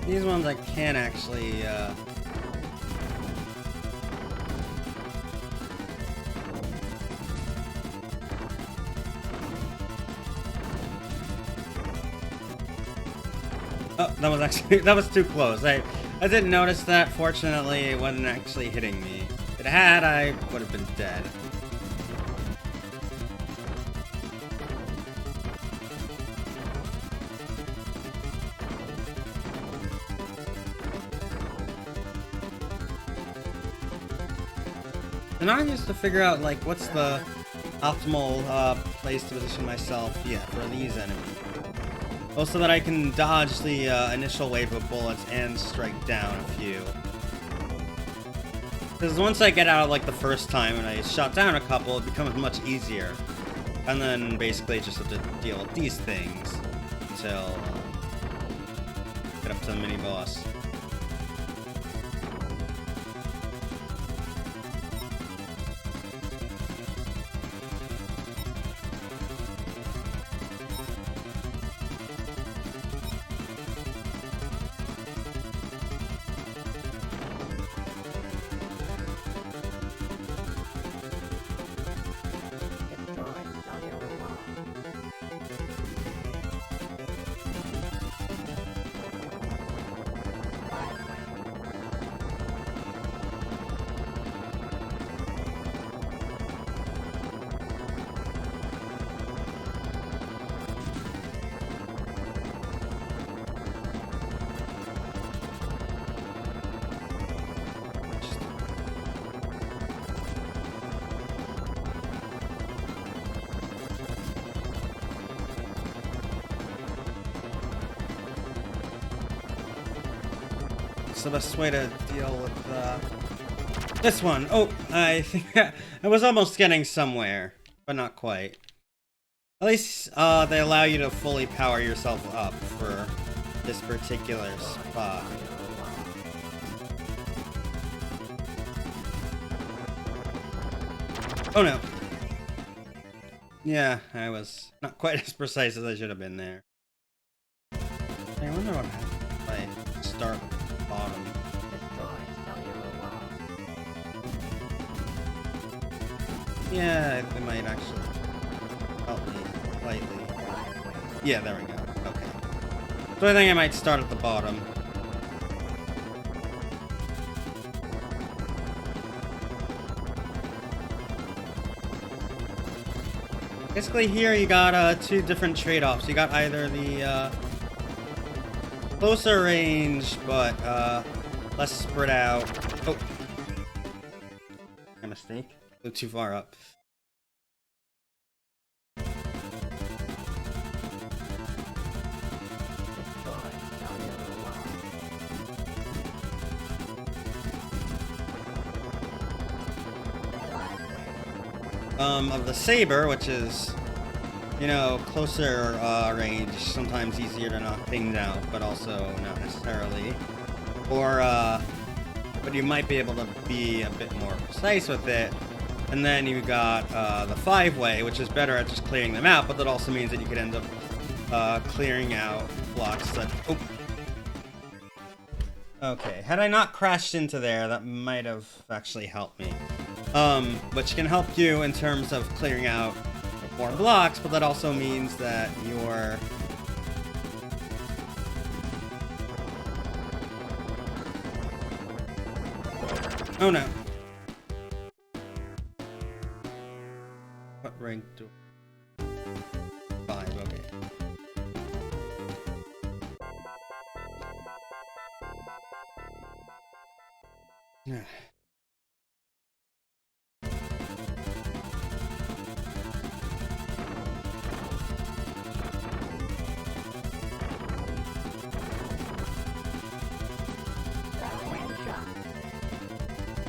These ones I can actually, Oh, that was actually, that was too close. I didn't notice that. Fortunately, it wasn't actually hitting me. If it had, I would have been dead. And I used to figure out, like, what's the optimal place to position myself, yeah, for these enemies. Also that I can dodge the initial wave of bullets and strike down a few. Because once I get out, like, the first time and I shot down a couple, it becomes much easier. And then basically just have to deal with these things until get up to the mini-boss. What's the best way to deal with this one? Oh, I think I was almost getting somewhere, but not quite. At least they allow you to fully power yourself up for this particular spot. Oh no. Yeah, I was not quite as precise as I should have been there. I wonder what happens if I start at the bottom. Yeah, it might actually help me slightly. Yeah, there we go. Okay. So I think I might start at the bottom. Basically here you got two different trade-offs. You got either the closer range but less spread out. Oh. My mistake. Go too far up. Of the saber, which is, you know, closer range, sometimes easier to knock things out, but also not necessarily. Or, but you might be able to be a bit more precise with it. And then you got the 5-way, which is better at just clearing them out, but that also means that you could end up clearing out blocks that... Oh. Okay, had I not crashed into there, that might have actually helped me. Which can help you in terms of clearing out more blocks, but that also means that you're... Oh no. What rank do... 5, okay. Yeah.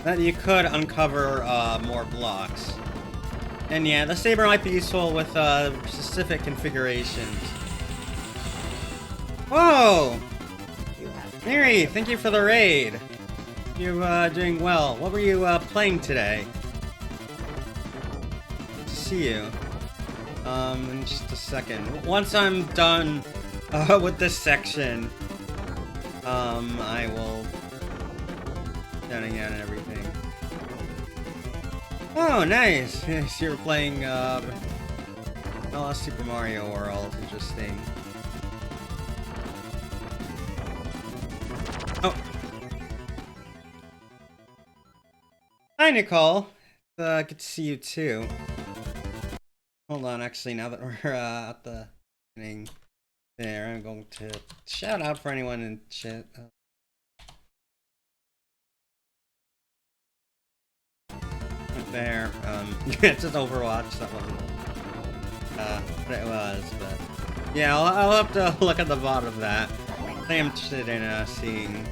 That you could uncover more blocks. And yeah, the saber might be useful with specific configurations. Whoa! Mary, thank you for the raid. You're doing well. What were you playing today? Good to see you. In just a second. Once I'm done with this section, I will counting out and everything. Oh, nice! Yes, you're playing Super Mario World. Interesting. Oh. Hi, Nicole. Good to see you too. Hold on, actually, now that we're at the beginning there, I'm going to shout out for anyone in chat. there. It's just Overwatch, that wasn't what it was, but yeah, I'll have to look at the VOD of that. I am interested in seeing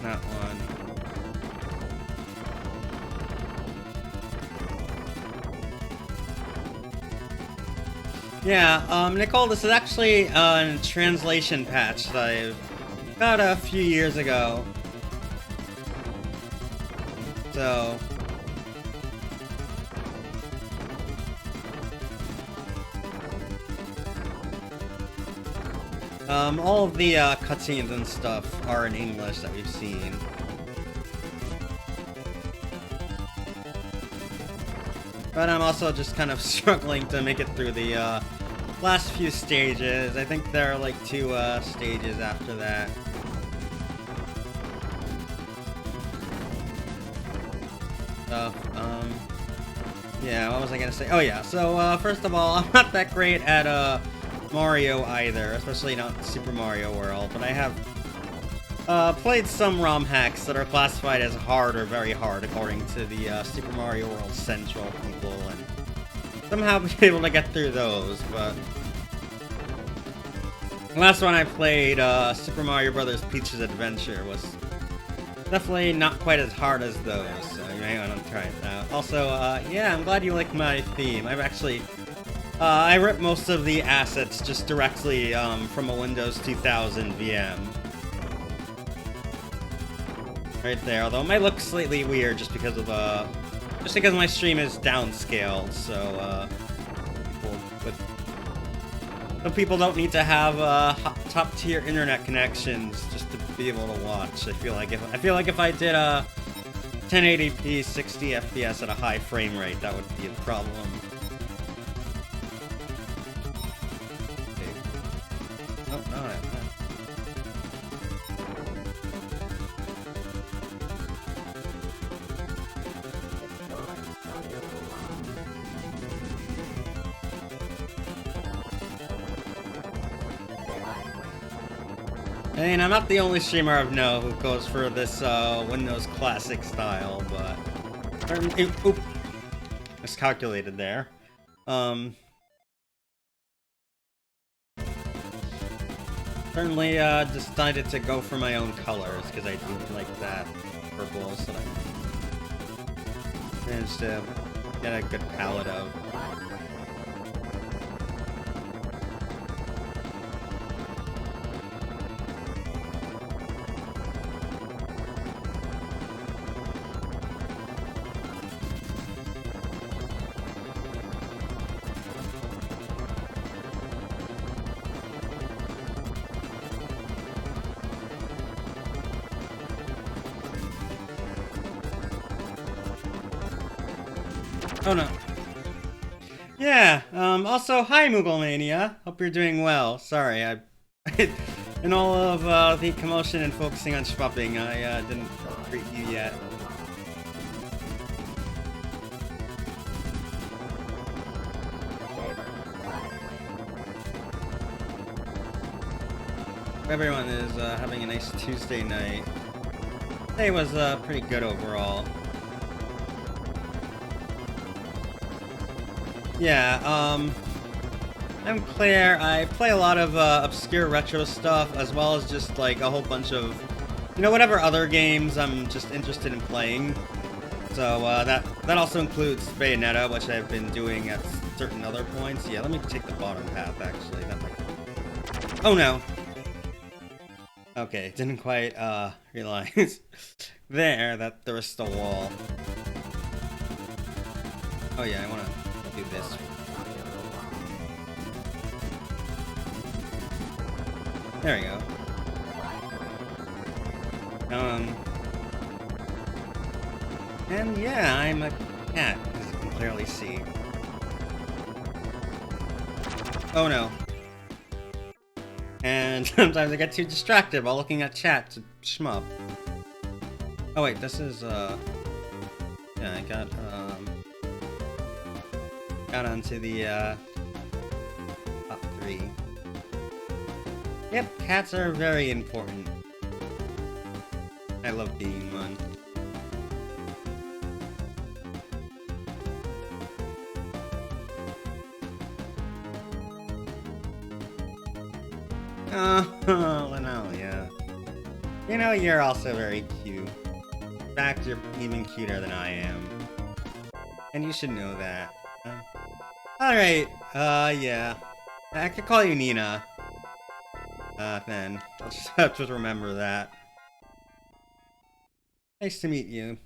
that one. Yeah, Nicole, this is actually a translation patch that I got a few years ago. So all of the cutscenes and stuff are in English that we've seen. But I'm also just kind of struggling to make it through the last few stages. I think there are like 2 stages after that. Yeah, what was I gonna say? Oh yeah, so first of all, I'm not that great at Mario either, especially not Super Mario World, but I have played some ROM hacks that are classified as hard or very hard according to the Super Mario World Central people, and somehow been able to get through those, but the last one I played, Super Mario Bros. Peach's Adventure, was definitely not quite as hard as those, so you may want to try it out. Also, yeah, I'm glad you like my theme. I've actually I ripped most of the assets just directly from a Windows 2000 VM. Right there, although it might look slightly weird just because of my stream is downscaled, so people don't need to have top tier internet connections just to be able to watch. I feel like if I did a 1080p 60 FPS at a high frame rate, that would be a problem. Oh, no, no. I mean, I'm not the only streamer I know who goes for this Windows Classic style, but oop, miscalculated there. Certainly decided to go for my own colors because I do like that purple, so I managed to get a good palette of. Oh no. Yeah, also, hi Mooglemania. Hope you're doing well. Sorry, in all of the commotion and focusing on schmupping, I didn't greet you yet. Everyone is having a nice Tuesday night. Today was pretty good overall. Yeah, I'm Claire. I play a lot of obscure retro stuff, as well as just like a whole bunch of, whatever other games I'm just interested in playing. So that also includes Bayonetta, which I've been doing at certain other points. Yeah, let me take the bottom path actually. That might... Oh no. Okay, didn't quite realize there that there was still a wall. Oh yeah, I wanna do this. There we go. And yeah, I'm a cat, as you can clearly see. Oh no. And sometimes I get too distracted while looking at chat to shmup. Oh wait, this is, yeah, I got onto the, top 3. Yep, cats are very important. I love being one. Oh, Linalia. You know, you're also very cute. In fact, you're even cuter than I am. And you should know that. Alright, yeah. I could call you Nina. Then. I'll just have to remember that. Nice to meet you.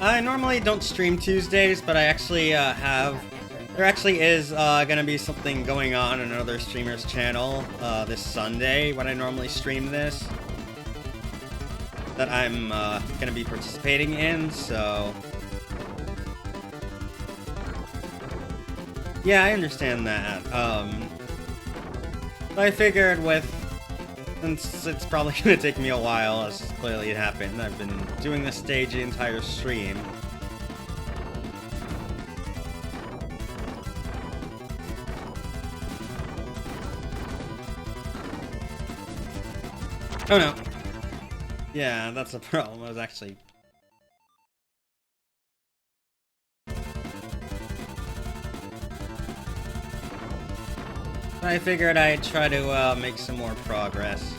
I normally don't stream Tuesdays, but I actually have. There actually is gonna be something going on another streamer's channel this Sunday when I normally stream this that I'm gonna be participating in. So yeah, I understand that. But I figured since it's probably gonna take me a while, as clearly it happened, I've been doing this stage the entire stream. Oh no. Yeah, that's the problem. I was actually... I figured I'd try to make some more progress.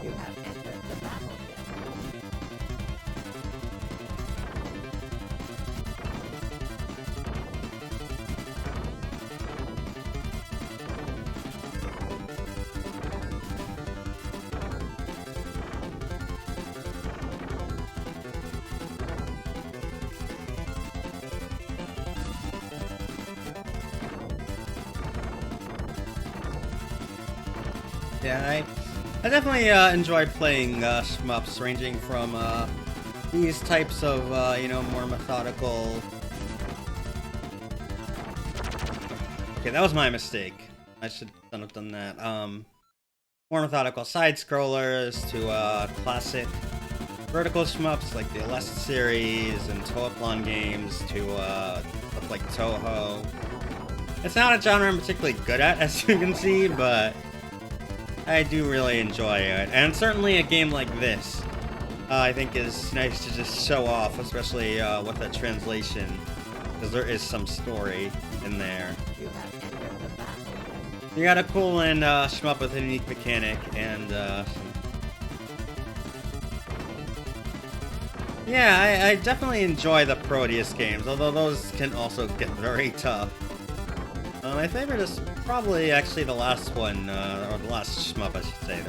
You have entered the battleship. Yeah, I definitely enjoy playing shmups, ranging from these types of, you know, more methodical... Okay, that was my mistake. I should not have done that. More methodical side-scrollers to classic vertical shmups like the Alest series and Toaplan games to stuff like Toho. It's not a genre I'm particularly good at, as you can see, but I do really enjoy it. And certainly a game like this, I think is nice to just show off, especially with a translation, because there is some story in there. You have entered the battleship. You got a cool and shmup with a unique mechanic, and yeah, I definitely enjoy the Proteus games, although those can also get very tough. My favorite is probably actually the last one, or the last shmup, I should say.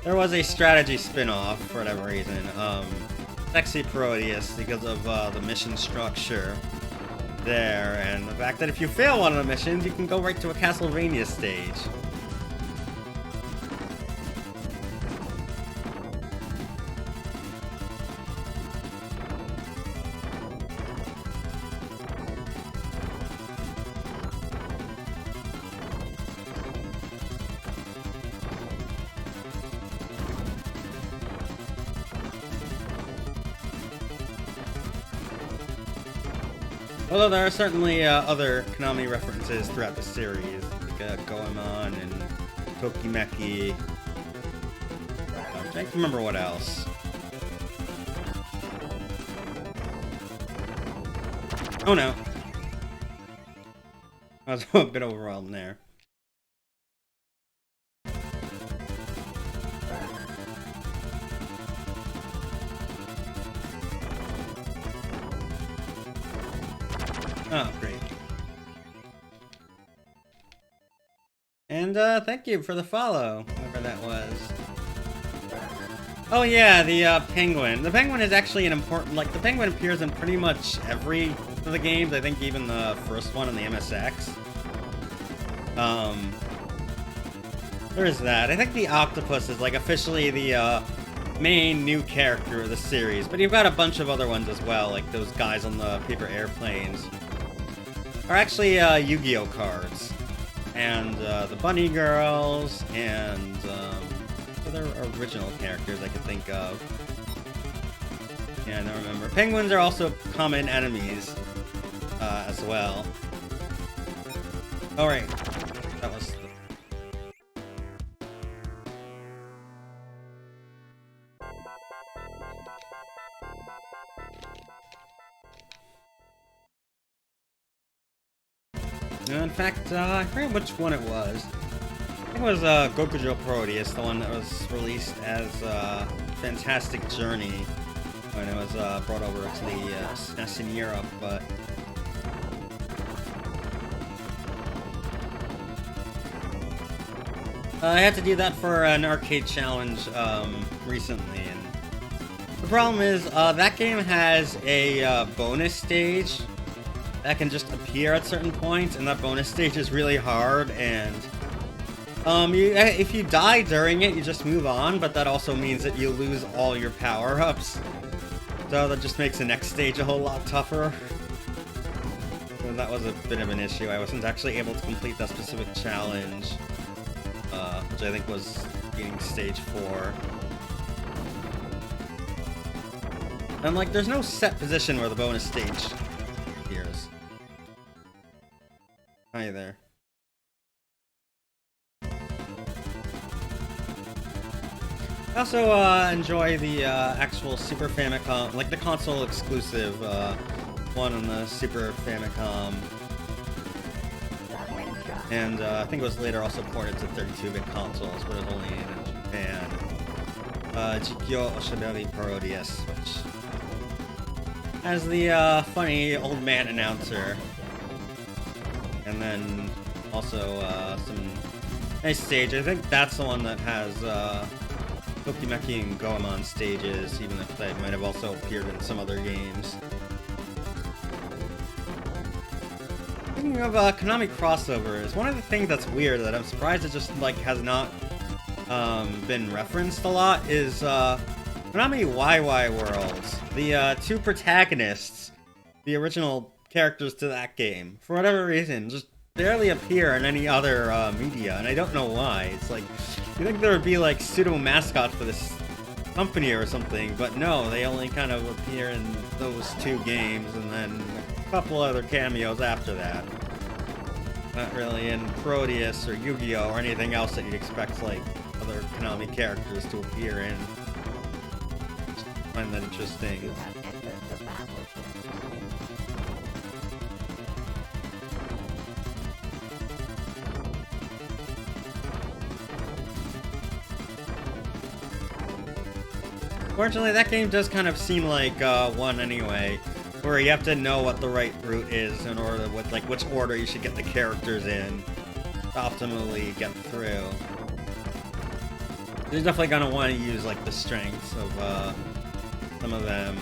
There was a strategy spin-off for whatever reason. Sexy Proteus, because of the mission structure there, and the fact that if you fail one of the missions, you can go right to a Castlevania stage. Although there are certainly other Konami references throughout the series, like Goemon and Tokimeki. I'm trying to remember what else. Oh no. I was a bit overwhelmed there. Oh, great. And, thank you for the follow, whoever that was. Oh yeah, the, penguin. The penguin is actually an important, like, the penguin appears in pretty much every of the games, I think even the first one on the MSX. There's that. I think the octopus is, like, officially the main new character of the series, but you've got a bunch of other ones as well, like those guys on the paper airplanes. Are actually Yu-Gi-Oh cards. And the Bunny Girls, and other original characters I could think of. Yeah, I don't remember. Penguins are also common enemies as well. Alright. That was the... In fact, I forget which one it was. I think it was Gokujo Proteus, the one that was released as Fantastic Journey when it was brought over to the SNES in Europe, but... I had to do that for an arcade challenge recently, and the problem is that game has a bonus stage that can just appear at certain points, and that bonus stage is really hard, and if you die during it, you just move on, but that also means that you lose all your power-ups. So that just makes the next stage a whole lot tougher. So that was a bit of an issue. I wasn't actually able to complete that specific challenge, which I think was beating stage 4. And like, there's no set position where the bonus stage appears. Hi there. I also enjoy the actual Super Famicom, like the console exclusive one on the Super Famicom. And I think it was later also ported to 32-bit consoles, but it was only in Japan. Jikyo Oshibari Parodius, which has the funny old man announcer. And then also some nice stage. I think that's the one that has Tokimeki and Goemon stages, even if they might have also appeared in some other games. Speaking of Konami crossovers, one of the things that's weird that I'm surprised it just like has not been referenced a lot is Konami YY Worlds. The two protagonists, the original characters to that game, for whatever reason, just barely appear in any other media, and I don't know why. It's like, you think there would be like pseudo mascot for this company or something, but no, they only kind of appear in those two games, and then a couple other cameos after that. Not really in Proteus or Yu-Gi-Oh! Or anything else that you'd expect like other Konami characters to appear in. Just find that interesting. You have entered the battlefield. Fortunately, that game does kind of seem like one anyway, where you have to know what the right route is in order to, like, which order you should get the characters in to optimally get through. You're definitely gonna want to use like the strengths of some of them,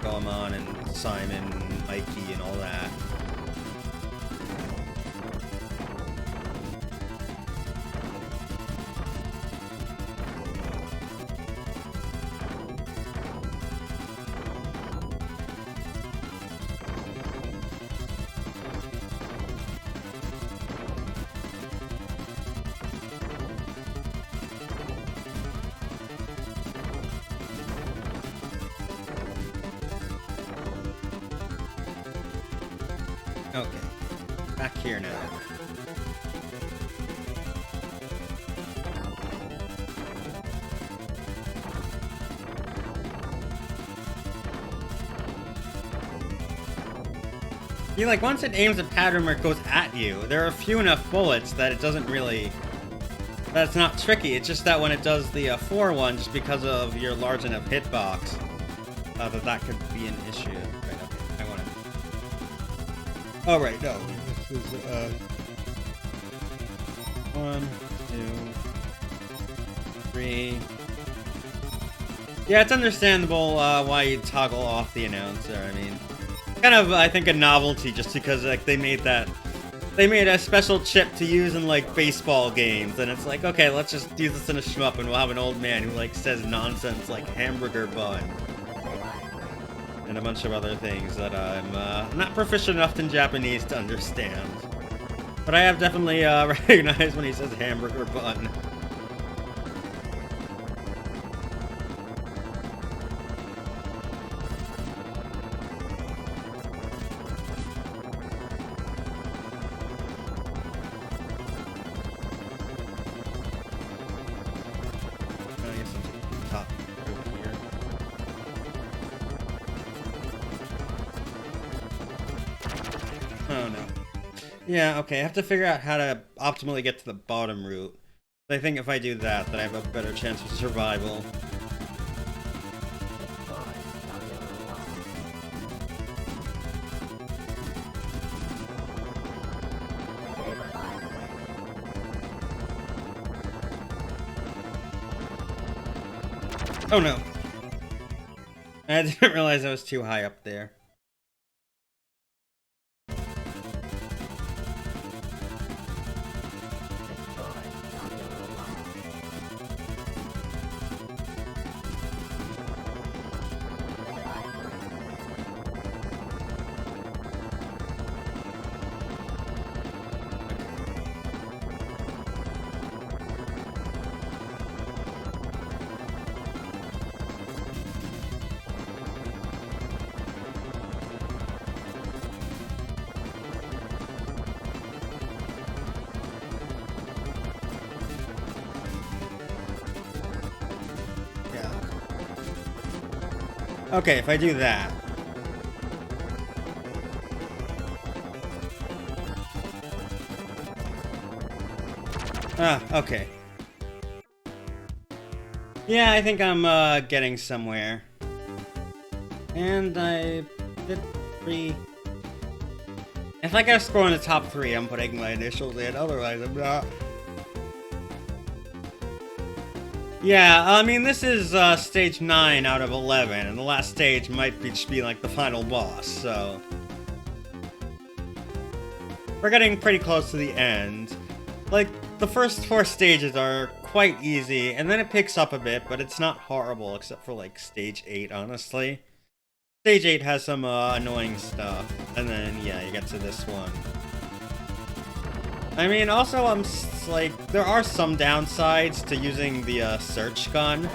Goemon and Simon, and Mikey, and all that. Okay, back here now. See, like, once it aims a pattern where it goes at you, there are few enough bullets that it doesn't really... That's not tricky, it's just that when it does the 4-1, just because of your large enough hitbox, that could be an issue. Oh, right, no. This is, 1, 2, 3. Yeah, it's understandable why you toggle off the announcer. I mean, kind of, I think, a novelty just because, like, they made that they made a special chip to use in like baseball games, and it's like, okay, let's just use this in a shmup, and we'll have an old man who like says nonsense like hamburger bun, and a bunch of other things that I'm not proficient enough in Japanese to understand. But I have definitely recognized when he says hamburger bun. Oh no. Yeah, okay, I have to figure out how to optimally get to the bottom route. I think if I do that, then I have a better chance of survival. Oh no. I didn't realize I was too high up there. Okay, if I do that. Ah, okay. Yeah, I think I'm getting somewhere. And I did 3. If I get a score in the top 3, I'm putting my initials in, otherwise I'm not. Yeah, I mean, this is stage 9 out of 11, and the last stage might just be like the final boss, so... We're getting pretty close to the end. Like, the first 4 stages are quite easy, and then it picks up a bit, but it's not horrible, except for like stage 8, honestly. Stage 8 has some annoying stuff, and then, yeah, you get to this one. I mean, also, like, there are some downsides to using the search gun.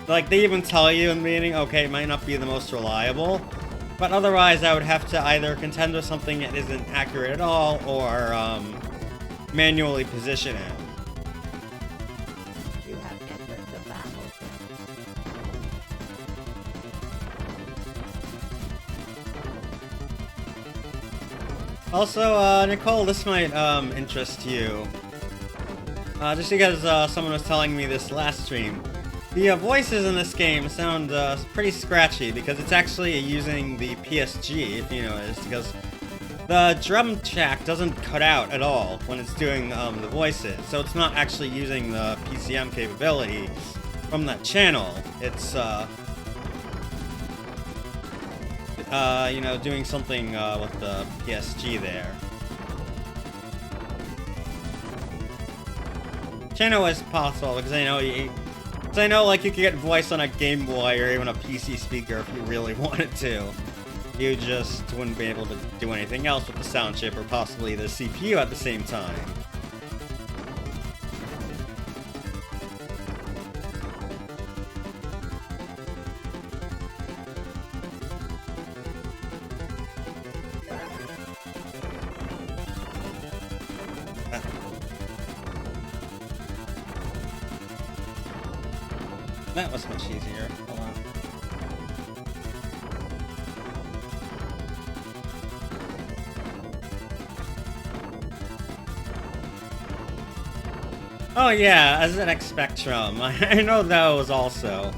Like, they even tell you in the beginning, okay, it might not be the most reliable, but otherwise I would have to either contend with something that isn't accurate at all, or manually position it. You have entered the battlefield. Also, Nicole, this might interest you. Just because someone was telling me this last stream. The voices in this game sound pretty scratchy because it's actually using the PSG, if you notice, because the drum track doesn't cut out at all when it's doing the voices, so it's not actually using the PCM capability from that channel. It's, you know, doing something with the PSG there. Which I know is possible because I know like you could get voice on a Game Boy or even a PC speaker if you really wanted to. You just wouldn't be able to do anything else with the sound chip or possibly the CPU at the same time. That was much easier. Hold on. Oh yeah, as an X Spectrum. I know those also.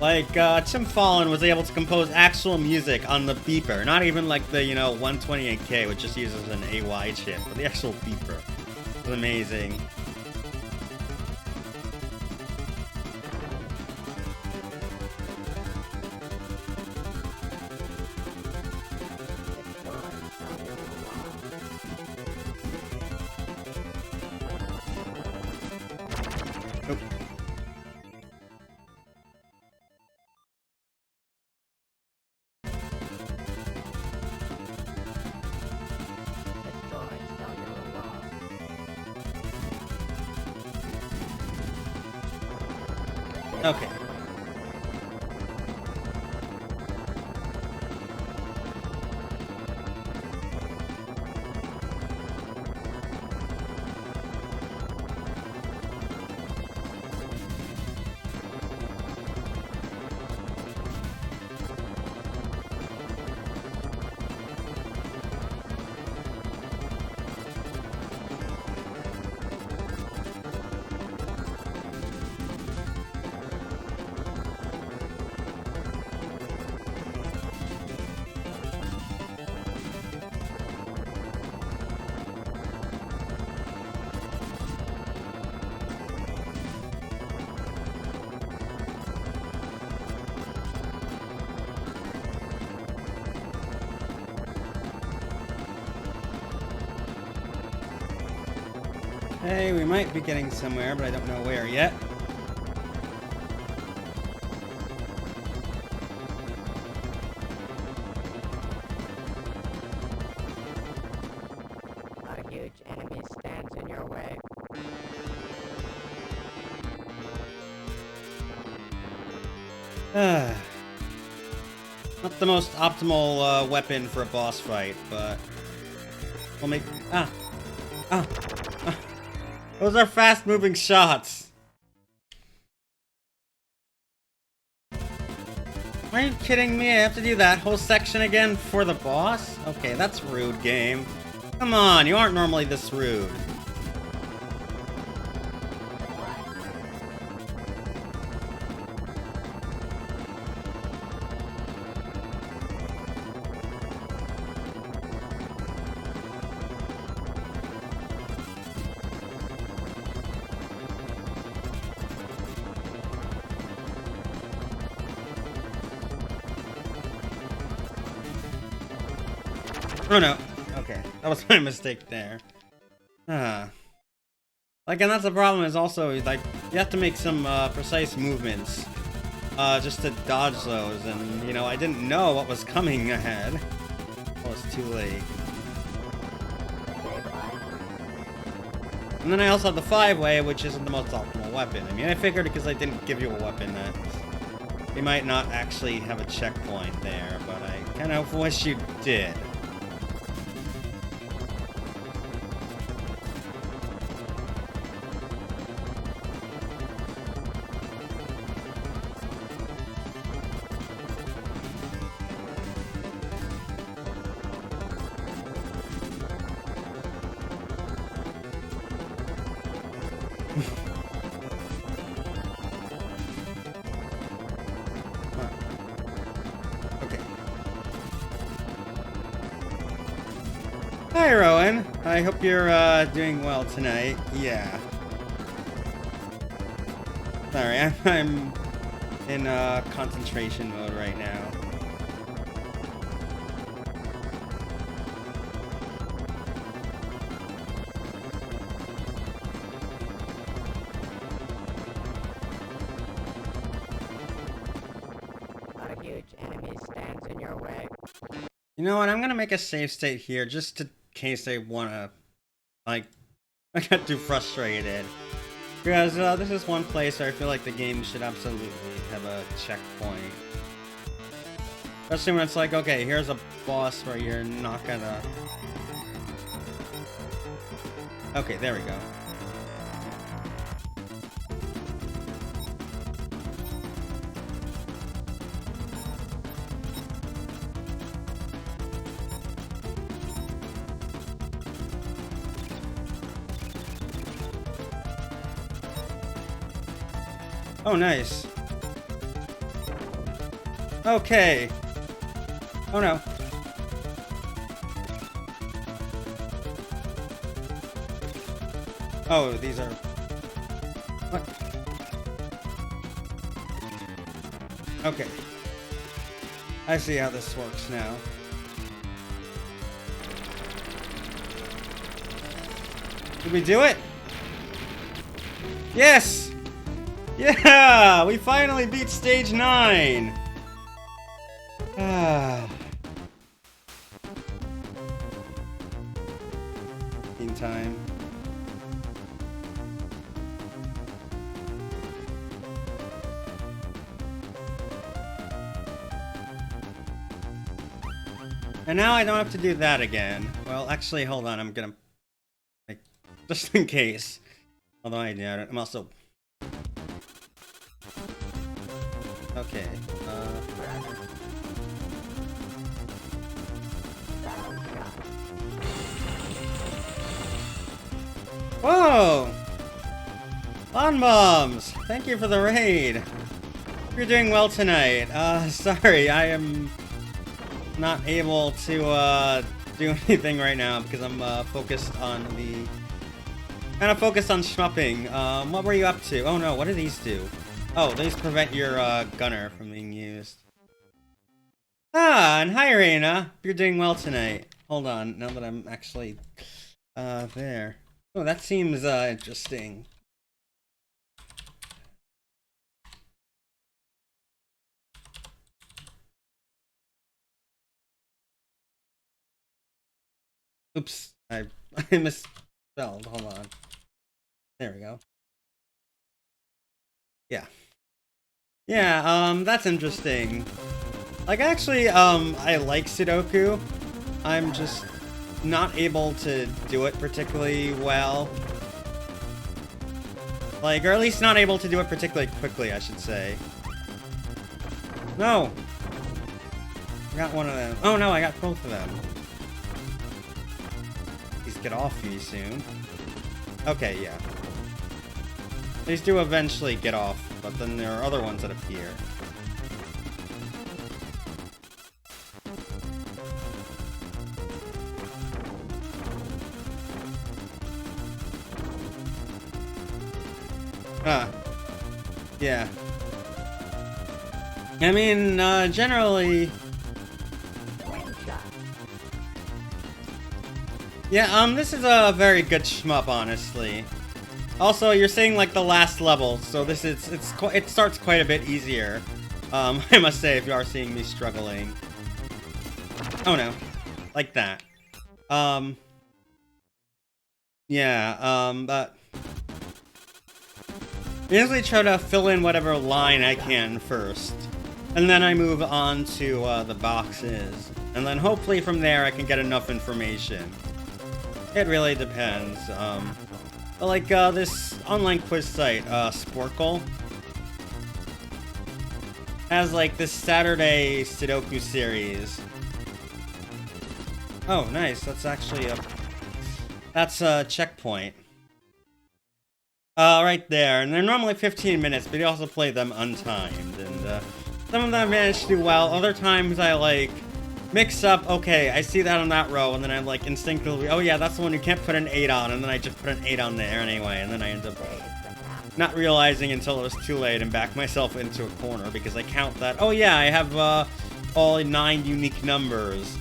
Like, Tim Fallon was able to compose actual music on the beeper. Not even like the, you know, 128K, which just uses an AY chip, but the actual beeper. It was amazing. Okay. Hey, we might be getting somewhere, but I don't know where yet. A huge enemy stands in your way. Not the most optimal weapon for a boss fight, but we'll make... Ah! Those are fast-moving shots! Are you kidding me? I have to do that whole section again for the boss? Okay, that's rude, game. Come on, you aren't normally this rude. Oh no. Okay, that was my mistake there. Like, and that's the problem, is also, like, you have to make some precise movements just to dodge those, and, you know, I didn't know what was coming ahead. Oh, it's too late. And then I also have the 5-way, which isn't the most optimal weapon. I mean, I figured because I didn't give you a weapon that you might not actually have a checkpoint there, but I kind of wish you did. Hi, Rowan. I hope you're doing well tonight. Yeah. Sorry, I'm in concentration mode right now. A huge enemy stands in your way. You know what? I'm gonna make a save state here just in case I wanna, like, I got too frustrated. Because this is one place where I feel like the game should absolutely have a checkpoint. Especially when it's like, okay, here's a boss where you're not gonna... Okay, there we go. Oh, nice. Okay. Oh, no. Oh, these are... What? Okay. I see how this works now. Did we do it? Yes! Yeah! We finally beat stage 9! Meantime. And now I don't have to do that again. Well, actually, hold on. I'm gonna... Like, just in case. Although I doubt it. I'm also... Okay. Whoa! Lawn Bombs! Thank you for the raid! You're doing well tonight. Sorry, I am not able to, do anything right now because I'm, focused on the... Kind of focused on shmupping. What were you up to? Oh no, what do these do? Oh, these prevent your, gunner from being used. Ah, and hi, Reina! You're doing well tonight. Hold on, now that I'm actually, there. Oh, that seems, interesting. Oops, I misspelled. Hold on. There we go. Yeah. Yeah, that's interesting. Like, actually, I like Sudoku. I'm just not able to do it particularly well. Like, or at least not able to do it particularly quickly, I should say. No! I got one of them. Oh no, I got both of them. Please get off me soon. Okay, yeah. These do eventually get off, but then there are other ones that appear. Yeah. I mean, generally... Yeah, this is a very good shmup, honestly. Also, you're seeing, like, the last level, so this is, it starts quite a bit easier. I must say, if you are seeing me struggling. Oh no. Like that. Yeah, but... I usually try to fill in whatever line I can first. And then I move on to, the boxes. And then hopefully from there I can get enough information. It really depends, but like, this online quiz site, Sporkle, has, like, this Saturday Sudoku series. Oh, nice, that's actually that's a checkpoint. Right there, and they're normally 15 minutes, but you also play them untimed, and, some of them I manage to do well, other times I, like, mix up, okay, I see that on that row, and then I'm like instinctively, oh yeah, that's the one you can't put an 8 on, and then I just put an 8 on there anyway, and then I end up not realizing until it was too late and back myself into a corner because I count that, oh yeah, I have all 9 unique numbers.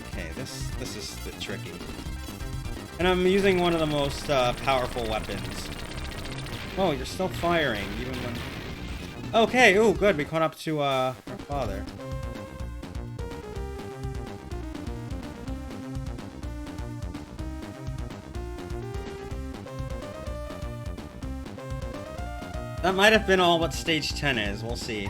Okay, this is a bit tricky. And I'm using one of the most powerful weapons. Oh, you're still firing, even when... Okay, ooh, good, we caught up to our father. That might have been all what stage 10 is, we'll see.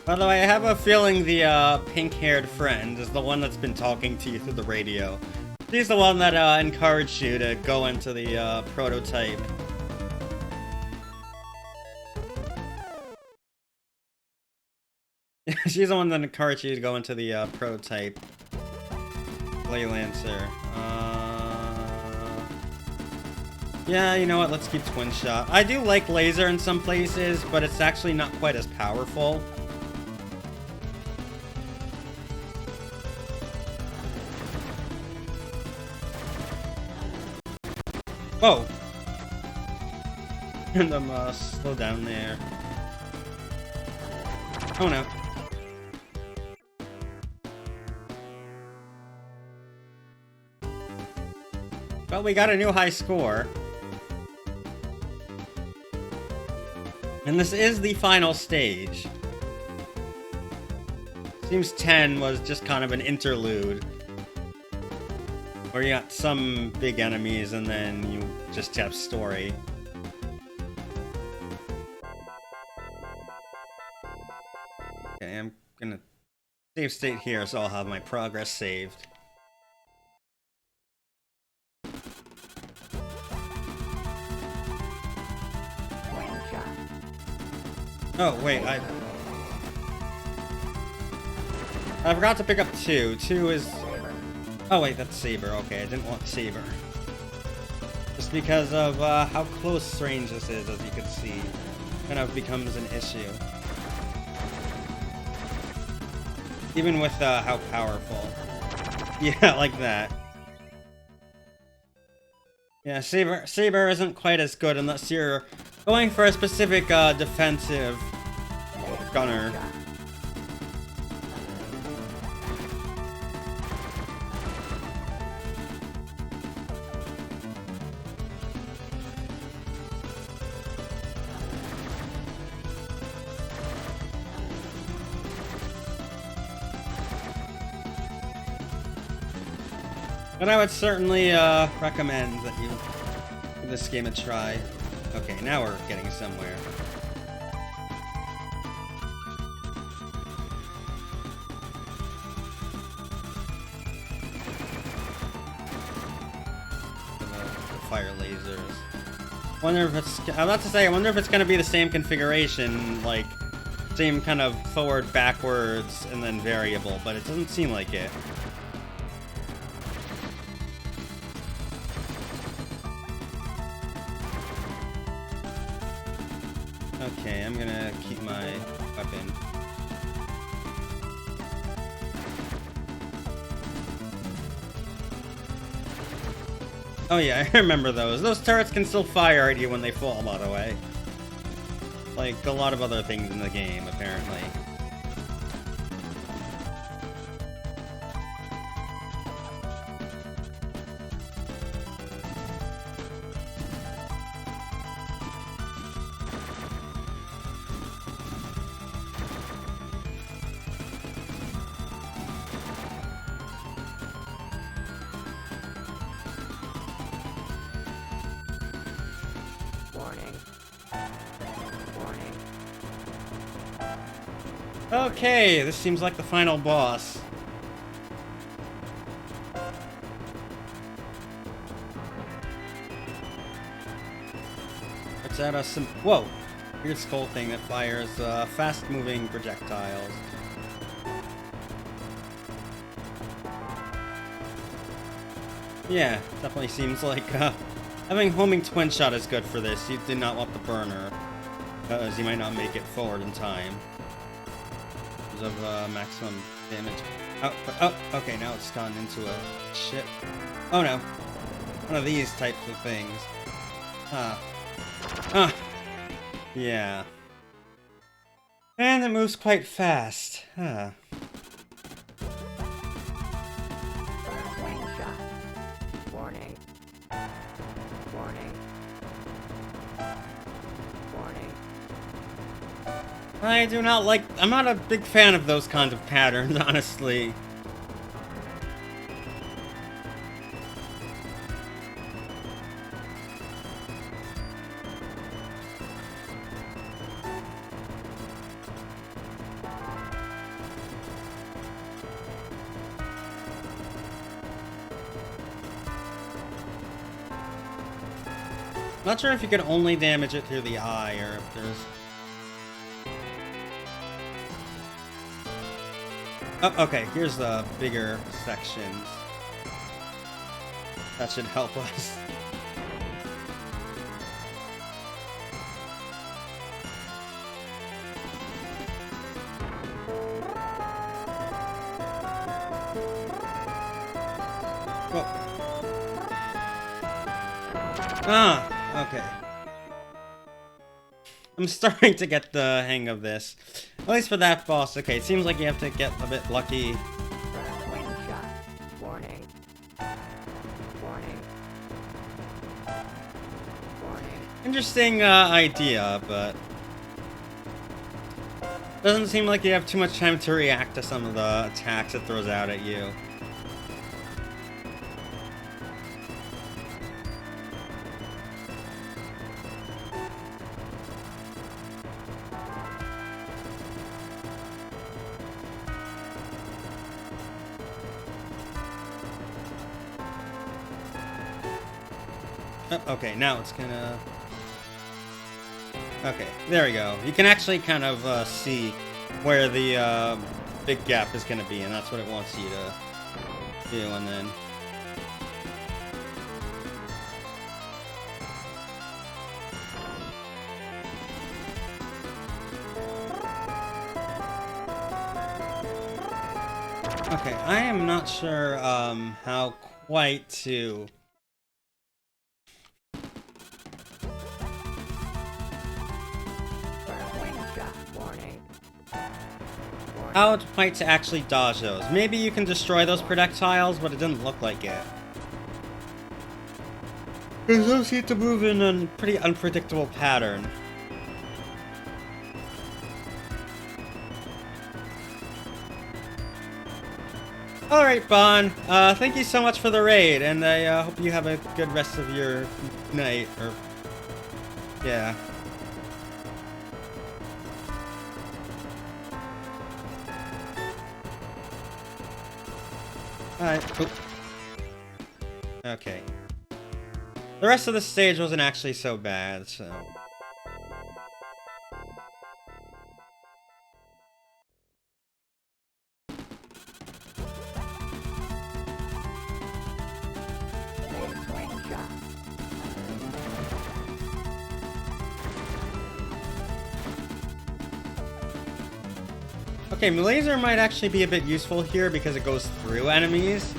By the way, I have a feeling the pink-haired friend is the one that's been talking to you through the radio. She's the one that encouraged you to go into the prototype. She's the one that encouraged you to go into the prototype. Gleylancer. Yeah, you know what? Let's keep Twin Shot. I do like laser in some places, but it's actually not quite as powerful. Whoa! And I'm, slow down there. Oh no. Well, we got a new high score. And this is the final stage. Seems 10 was just kind of an interlude. Where you got some big enemies and then you just have story. Okay, I'm gonna save state here so I'll have my progress saved. Oh, wait, I forgot to pick up 2. 2 is... Oh, wait, that's Saber. Okay, I didn't want Saber. Just because of how close range this is, as you can see. Kind of becomes an issue. Even with how powerful. Yeah, like that. Yeah, Saber isn't quite as good unless you're going for a specific defensive gunner. But I would certainly recommend that you give this game a try. Okay, now we're getting somewhere. The fire lasers. Wonder if it's... I'm about to say, I wonder if it's going to be the same configuration, like, same kind of forward, backwards, and then variable, but it doesn't seem like it. Okay, I'm gonna keep my weapon. Oh yeah, I remember those. Those turrets can still fire at you when they fall, by the way. Like a lot of other things in the game, apparently. Okay, this seems like the final boss. What's that? Whoa! Weird skull thing that fires fast-moving projectiles. Yeah, definitely seems like having homing twin shot is good for this. You do not want the burner, because you might not make it forward in time. Of maximum damage. Oh, okay, now it's gone into a ship. Oh no. One of these types of things. Yeah. And it moves quite fast. Warning. Warning. Warning. I do not like... I'm not a big fan of those kinds of patterns, honestly. Not sure if you could only damage it through the eye, or if there's... Oh, okay, here's the bigger sections. That should help us. Whoa. Ah, okay. I'm starting to get the hang of this. At least for that boss. Okay, it seems like you have to get a bit lucky. Warning. Warning. Warning. Interesting idea, but... Doesn't seem like you have too much time to react to some of the attacks it throws out at you. Oh, okay, now it's gonna... Okay, there we go. You can actually kind of see where the big gap is gonna be, and that's what it wants you to do, and then... Okay, I am not sure how quite to... How quite to actually dodge those. Maybe you can destroy those projectiles, but it didn't look like it. Those seem to move in a pretty unpredictable pattern. Alright, Bon. Thank you so much for the raid, and I hope you have a good rest of your night, or... Yeah. Alright. Okay. The rest of the stage wasn't actually so bad, so... Okay, laser might actually be a bit useful here because it goes through enemies.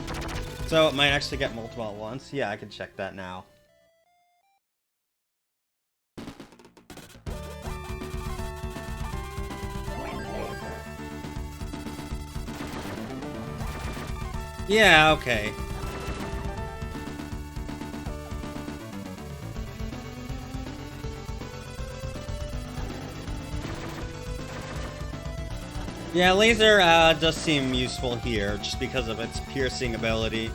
So it might actually get multiple at once. Yeah, I can check that now. Yeah, okay. Yeah, laser does seem useful here, just because of its piercing ability.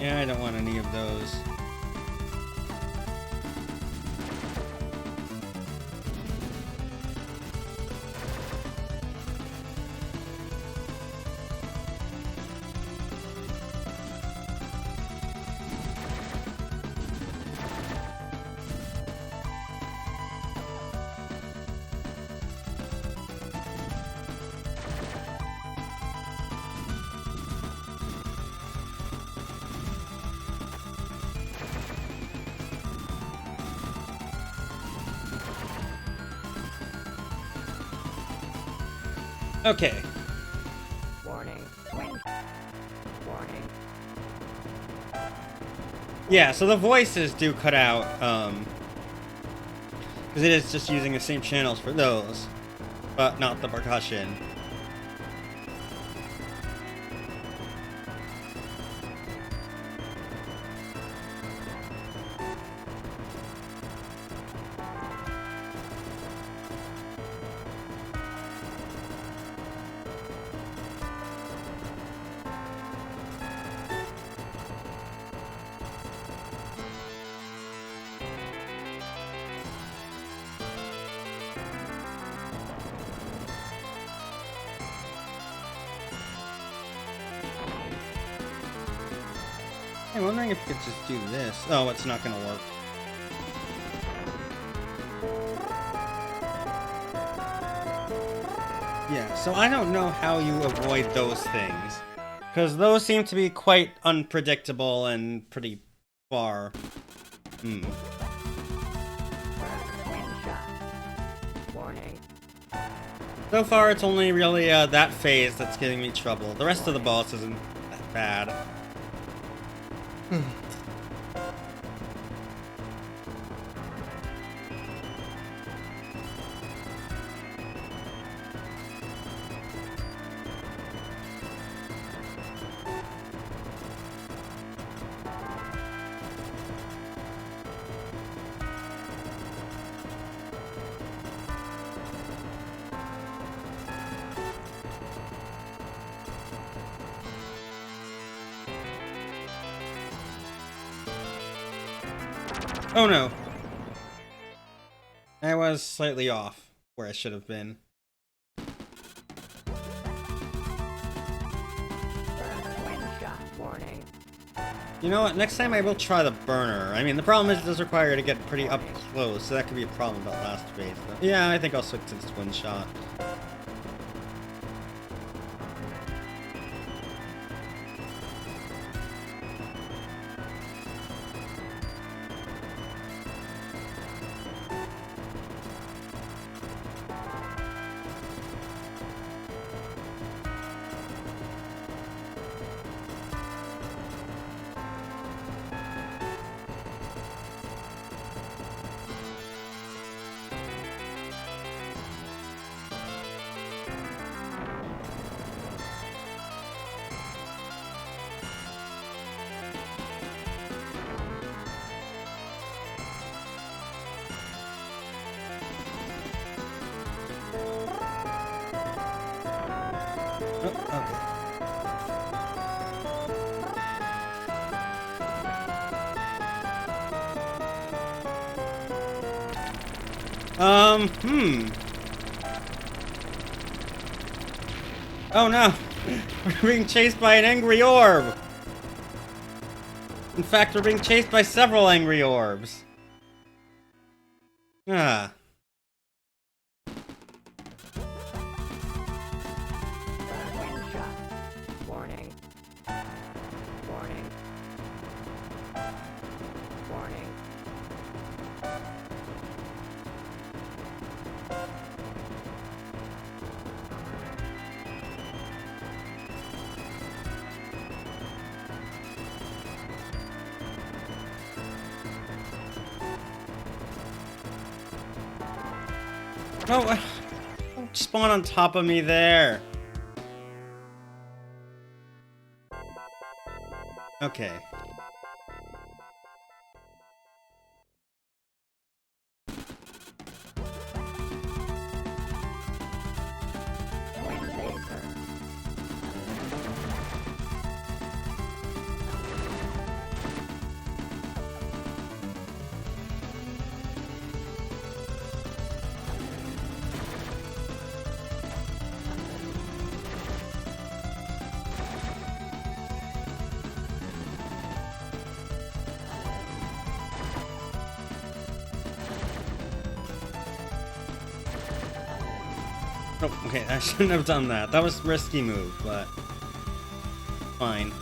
Yeah, I don't want any of those. Okay. Warning. Warning. Yeah, so the voices do cut out, because it is just using the same channels for those, but not the percussion. I'm wondering if you could just do this. Oh, it's not gonna work. Yeah, so I don't know how you avoid those things. Because those seem to be quite unpredictable and pretty far. Wind shot. Warning. So far, it's only really that phase that's giving me trouble. The rest of the boss isn't that bad. Oh no. I was slightly off where I should have been. Wind shot. Warning. You know what? Next time I will try the burner. I mean, the problem is it does require you to get pretty up close, so that could be a problem about last phase. But yeah, I think I'll switch to this one shot. Oh, okay. Oh no! We're being chased by an angry orb! In fact, we're being chased by several angry orbs. Ah. Wind shot. Warning. Warning. Warning. No, don't spawn on top of me there. Okay. Gleylancer. Oh, okay, I shouldn't have done that. That was a risky move, but fine.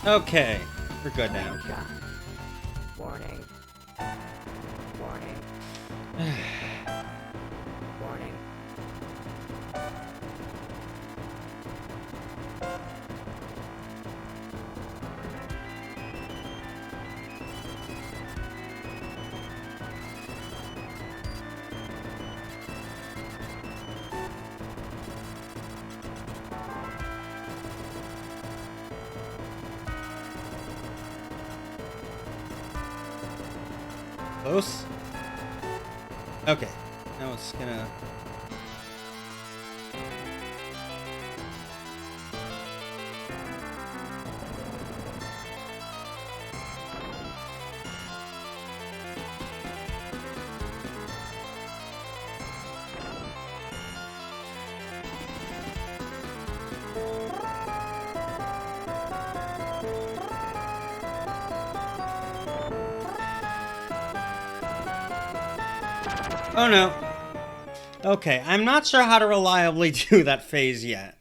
Okay, we're good now. Wind shot. Warning. Warning. Warning. close. Okay. Now it's gonna... Oh no. Okay, I'm not sure how to reliably do that phase yet.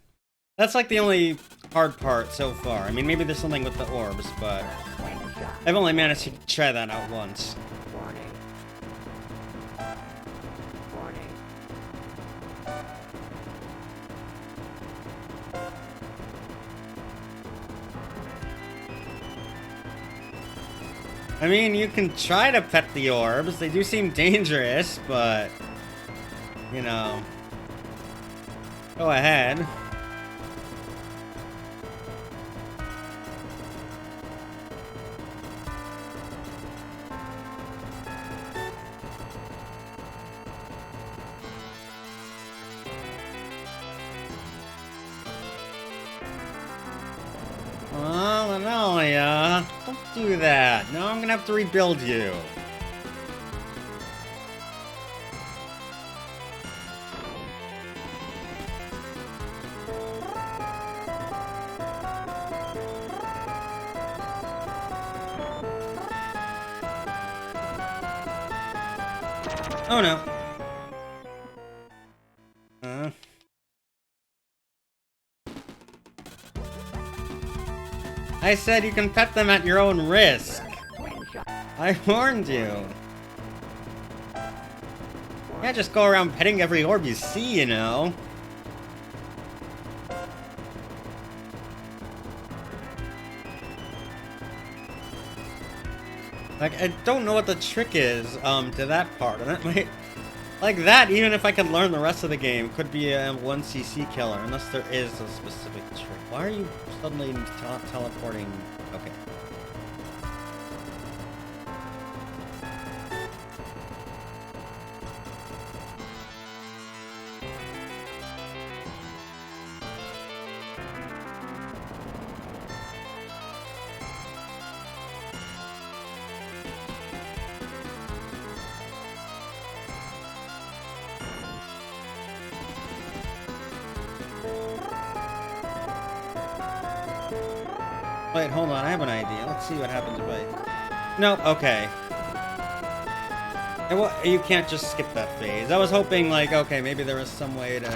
That's like the only hard part so far. I mean, maybe there's something with the orbs, but I've only managed to try that out once. Warning. Warning. I mean, you can try to pet the orbs. They do seem dangerous, but... you know... go ahead. Oh, Analia, don't do that. Now I'm gonna have to rebuild you. Oh no. I said you can pet them at your own risk. I warned you. You can't just go around petting every orb you see, you know. Like, I don't know what the trick is, to that part, and that might... like that, even if I can learn the rest of the game, could be a 1cc killer, unless there is a specific trick. Why are you suddenly teleporting? Okay. Wait, hold on, I have an idea. Let's see what happens if I... Nope, okay. You can't just skip that phase. I was hoping, like, okay, maybe there was some way to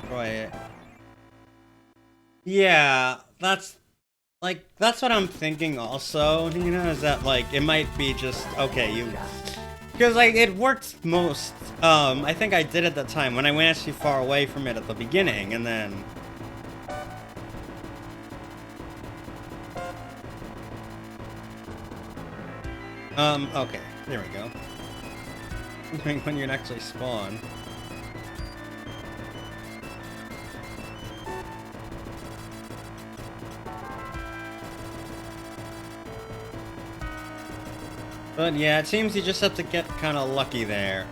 destroy it. Yeah, that's what I'm thinking also, you know, is that, like, it might be just, okay, you... because, like, it worked most, I think I did at the time, when I went actually far away from it at the beginning, and then... okay, there we go. When you actually spawn. But yeah, it seems you just have to get kind of lucky there.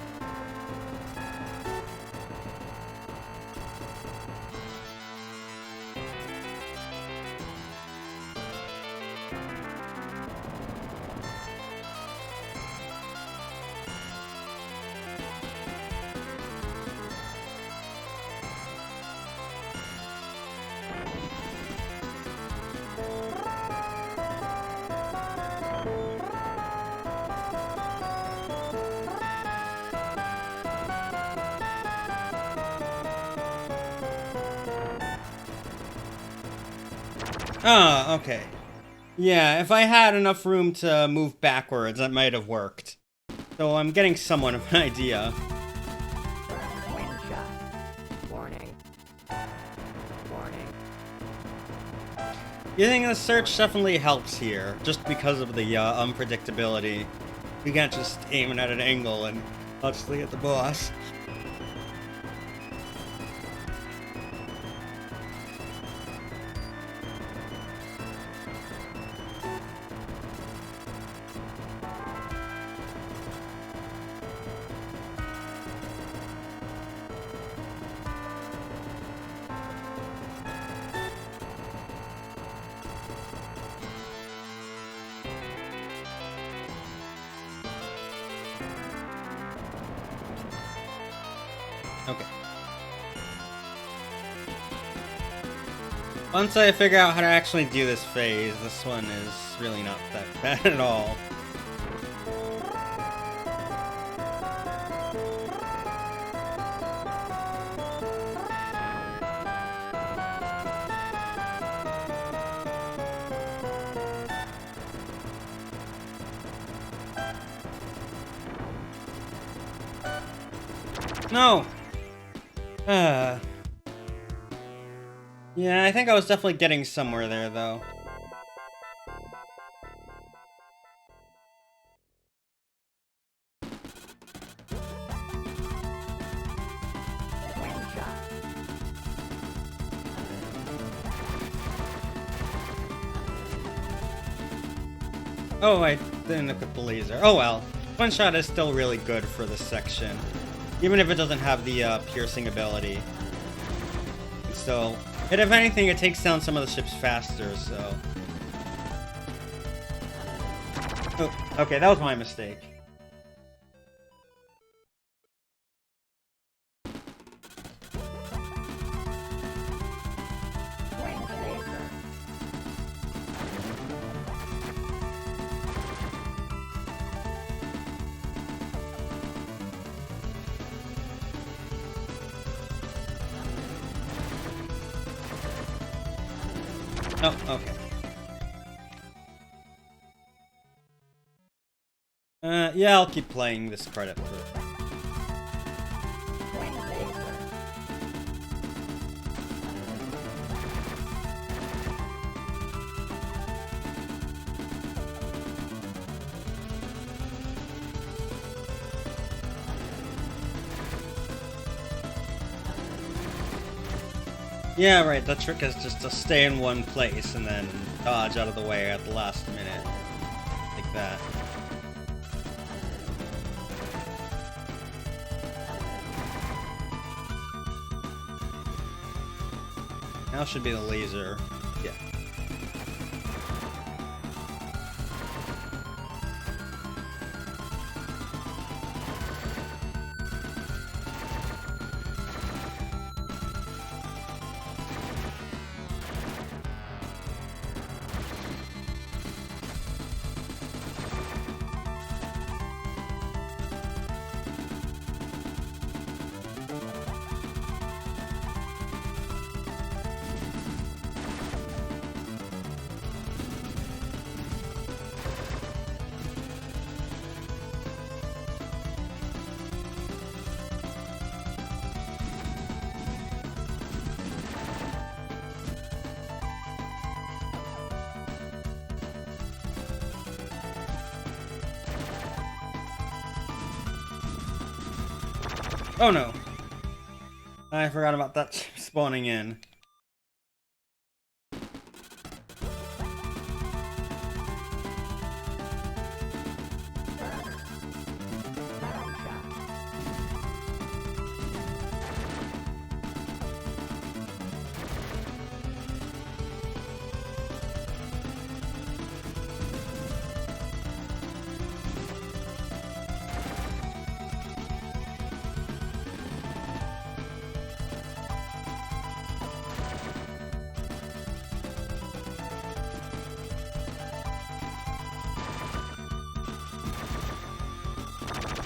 Oh, okay. Yeah, if I had enough room to move backwards, that might have worked. So I'm getting somewhat of an idea. Wind shot. Warning. Warning. Using the search definitely helps here, just because of the unpredictability. You can't just aim it at an angle and constantly hit the boss. Once I figure out how to actually do this phase, this one is really not that bad at all. No! Yeah, I think I was definitely getting somewhere there, though. One shot. Oh, I didn't equip the laser. Oh well. One shot is still really good for this section. Even if it doesn't have the piercing ability. So, and if anything, it takes down some of the ships faster, so... Oh, okay, that was my mistake. One laser. Oh, okay. Yeah, I'll keep playing this credit for... One laser. Yeah, right, the trick is just to stay in one place and then dodge out of the way at the last minute. Like that. Now should be the laser. Yeah. Oh no! I forgot about that spawning in. One shot.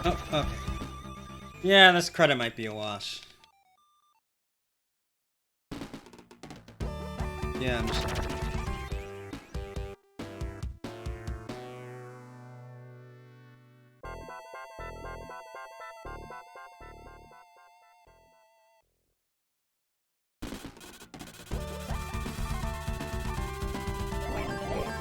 Oh, okay. Yeah, this credit might be a wash. Yeah, I'm just... One laser.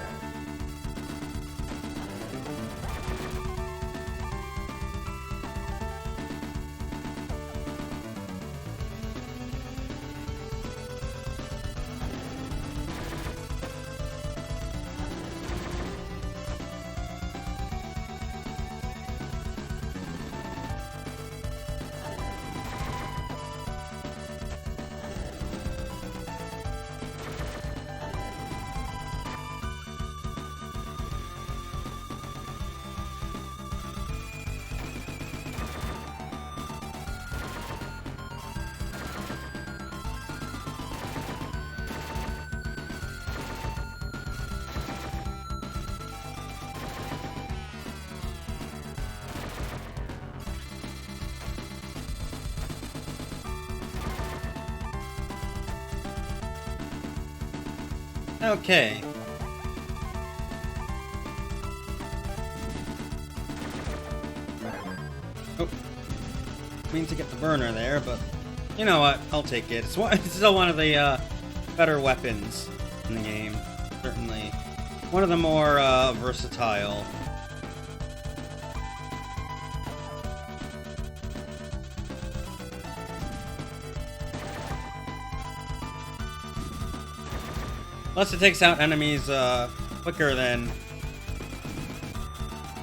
Okay. Oh. Mean to get the burner there, but you know what? I'll take it. It's still one of the better weapons in the game. Certainly. One of the more versatile. Plus it takes out enemies quicker than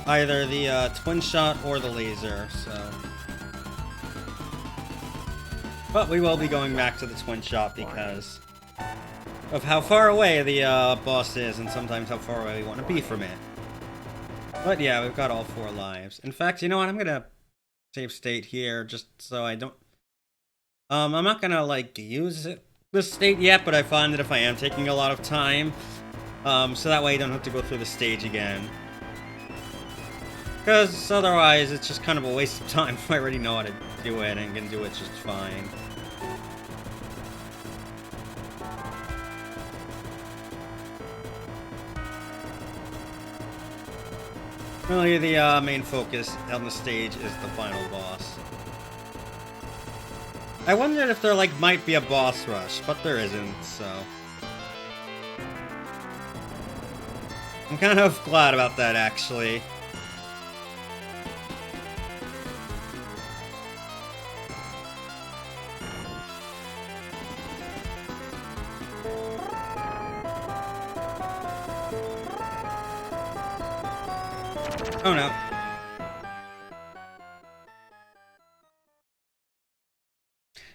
either the twin shot or the laser, so. But we will be going back to the twin shot because of how far away the boss is and sometimes how far away we want to be from it. But yeah, we've got all 4 lives. In fact, you know what? I'm gonna save state here just so I don't... I'm not gonna, like, use this state yet, but I find that if I am taking a lot of time, so that way you don't have to go through the stage again. Because otherwise, it's just kind of a waste of time if I already know how to do it and can do it just fine. Really, the main focus on the stage is the final boss. I wondered if there, like, might be a boss rush, but there isn't, so... I'm kind of glad about that, actually. Oh no.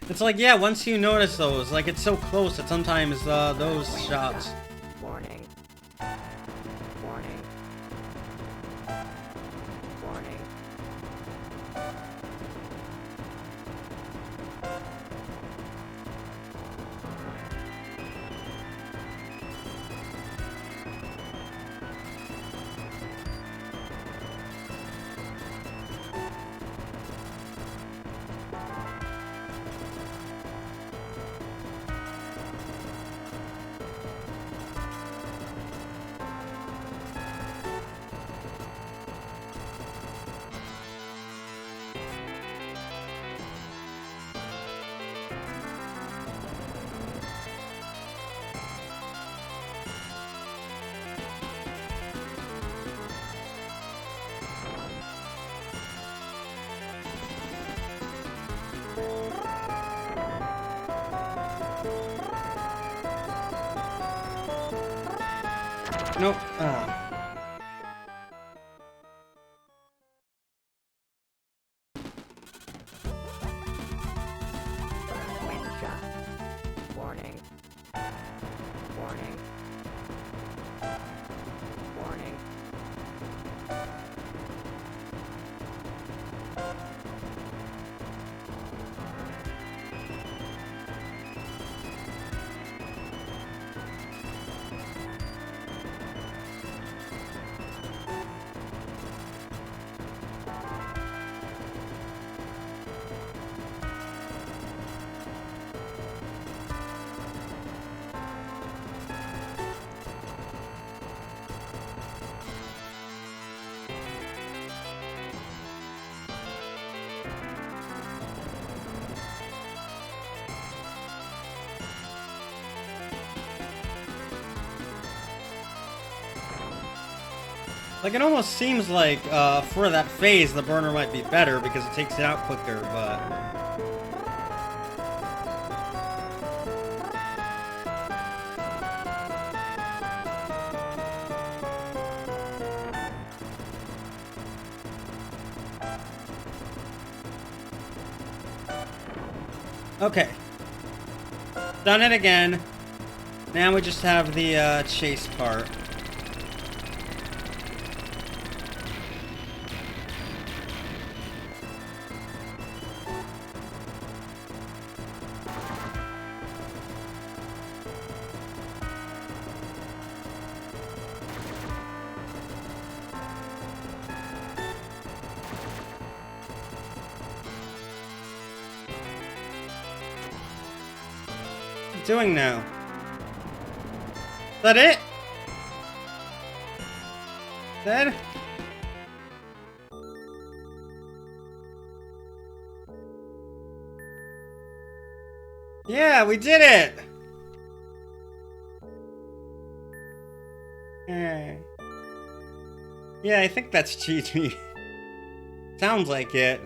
It's like, yeah, once you notice those, like, it's so close that sometimes those shots... Warning. Warning. Warning. Nope. Wind shot. Warning. Warning. Warning. Like, it almost seems like, for that phase, the burner might be better because it takes it out quicker, but... Okay. Done it again. Now we just have the, chase part. Doing now? that it? Dead? Yeah, we did it! Yeah, I think that's cheating. Sounds like it.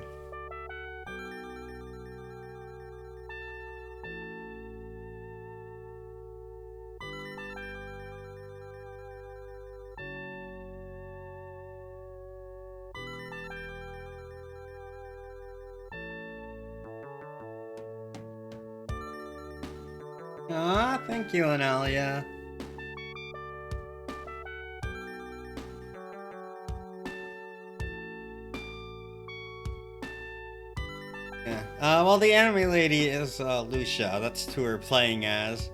Ah, thank you, Analia. Yeah. Well, the enemy lady is Lucia. That's who we're playing as.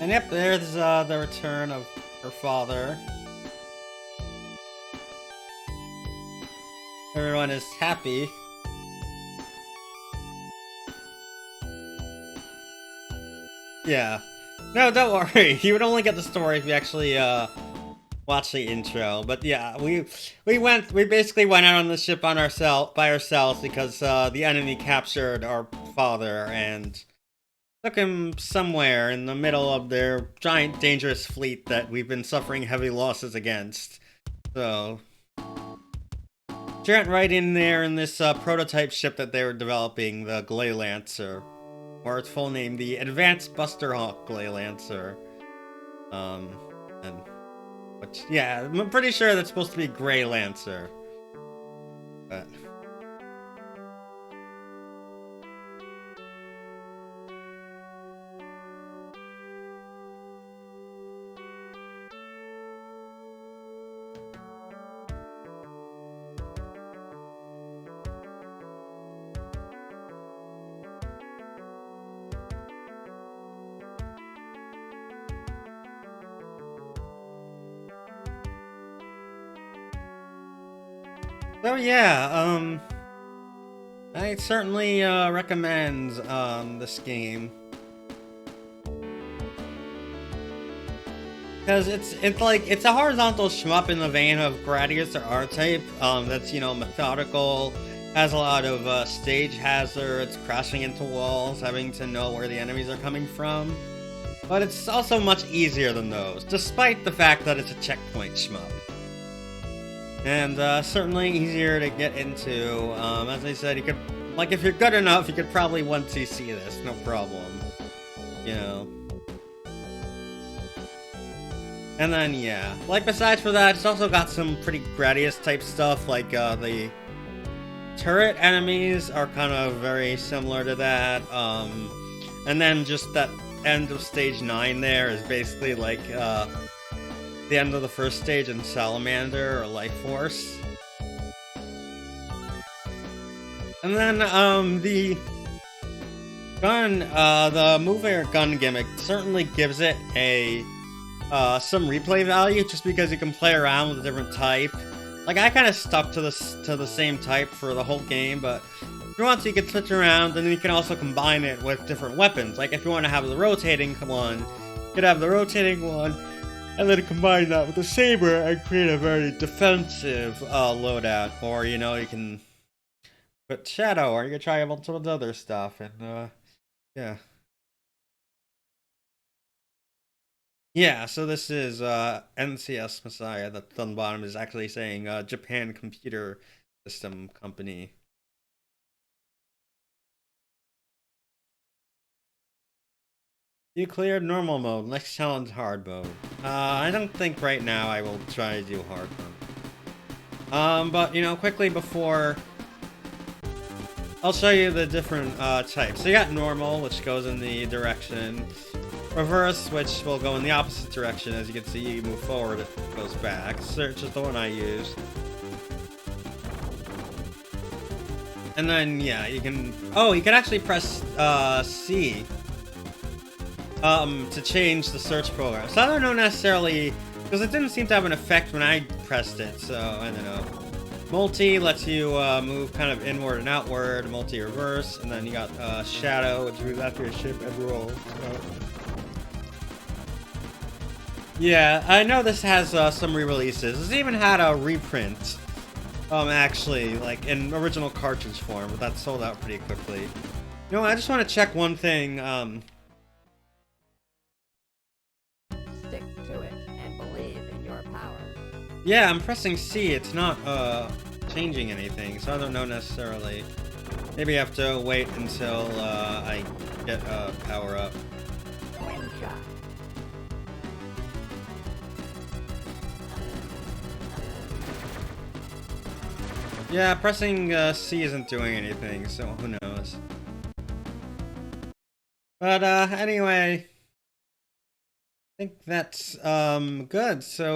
And yep, there's the return of her father. Everyone is happy. Yeah. No, don't worry. You would only get the story if you actually watch the intro. But yeah, we basically went out on the ship on by ourselves because the enemy captured our father and took him somewhere in the middle of their giant dangerous fleet that we've been suffering heavy losses against. So she went right in there in this prototype ship that they were developing, the gleylancer. Or its full name, the Advanced Busterhawk gleylancer. Which, yeah, I'm pretty sure that's supposed to be Greylancer. But so yeah, I certainly recommend this game because it's a horizontal shmup in the vein of Gradius or R-Type. That's methodical, has a lot of stage hazards, crashing into walls, having to know where the enemies are coming from. But it's also much easier than those, despite the fact that it's a checkpoint shmup. And certainly easier to get into. As I said, you could, if you're good enough, you could probably 1cc this, no problem. And then, yeah. Besides for that, it's also got some pretty Gradius type stuff, the turret enemies are kind of very similar to that. And then just that end of stage 9 there is basically the end of the first stage in Salamander or Life Force. And then the move air gun gimmick certainly gives it some replay value just because you can play around with a different type. I kind of stuck to the same type for the whole game, but if you want to, you can switch around, and then you can also combine it with different weapons. If you want to have the rotating one, you could have the rotating one, and then combine that with the saber and create a very defensive loadout. Or, you can put Shadow, or you can try a bunch of other stuff, and, yeah. Yeah, so this is NCS Messiah. That's on the bottom is actually saying Japan Computer System Company. You cleared normal mode. Next challenge, hard mode. I don't think right now I will try to do hard mode. But, quickly before... I'll show you the different types. So you got normal, which goes in the direction. Reverse, which will go in the opposite direction. As you can see, you move forward, it goes back. Search is the one I used. And then, yeah, you can... Oh, you can actually press C to change the search program. So I don't know necessarily Because it didn't seem to have an effect when I pressed it, so I don't know. Multi lets you move kind of inward and outward, multi-reverse, and then you got Shadow, which moves after your ship and roll. So. Yeah, I know this has some re-releases. This even had a reprint, actually, like in original cartridge form, but that sold out pretty quickly. You know, I just want to check one thing. Stick to it and believe in your power. Yeah, I'm pressing C. It's not changing anything, so I don't know necessarily. Maybe I have to wait until I get power up. Wind shot. Yeah, pressing C isn't doing anything, so who knows. But anyway, I think that's good. So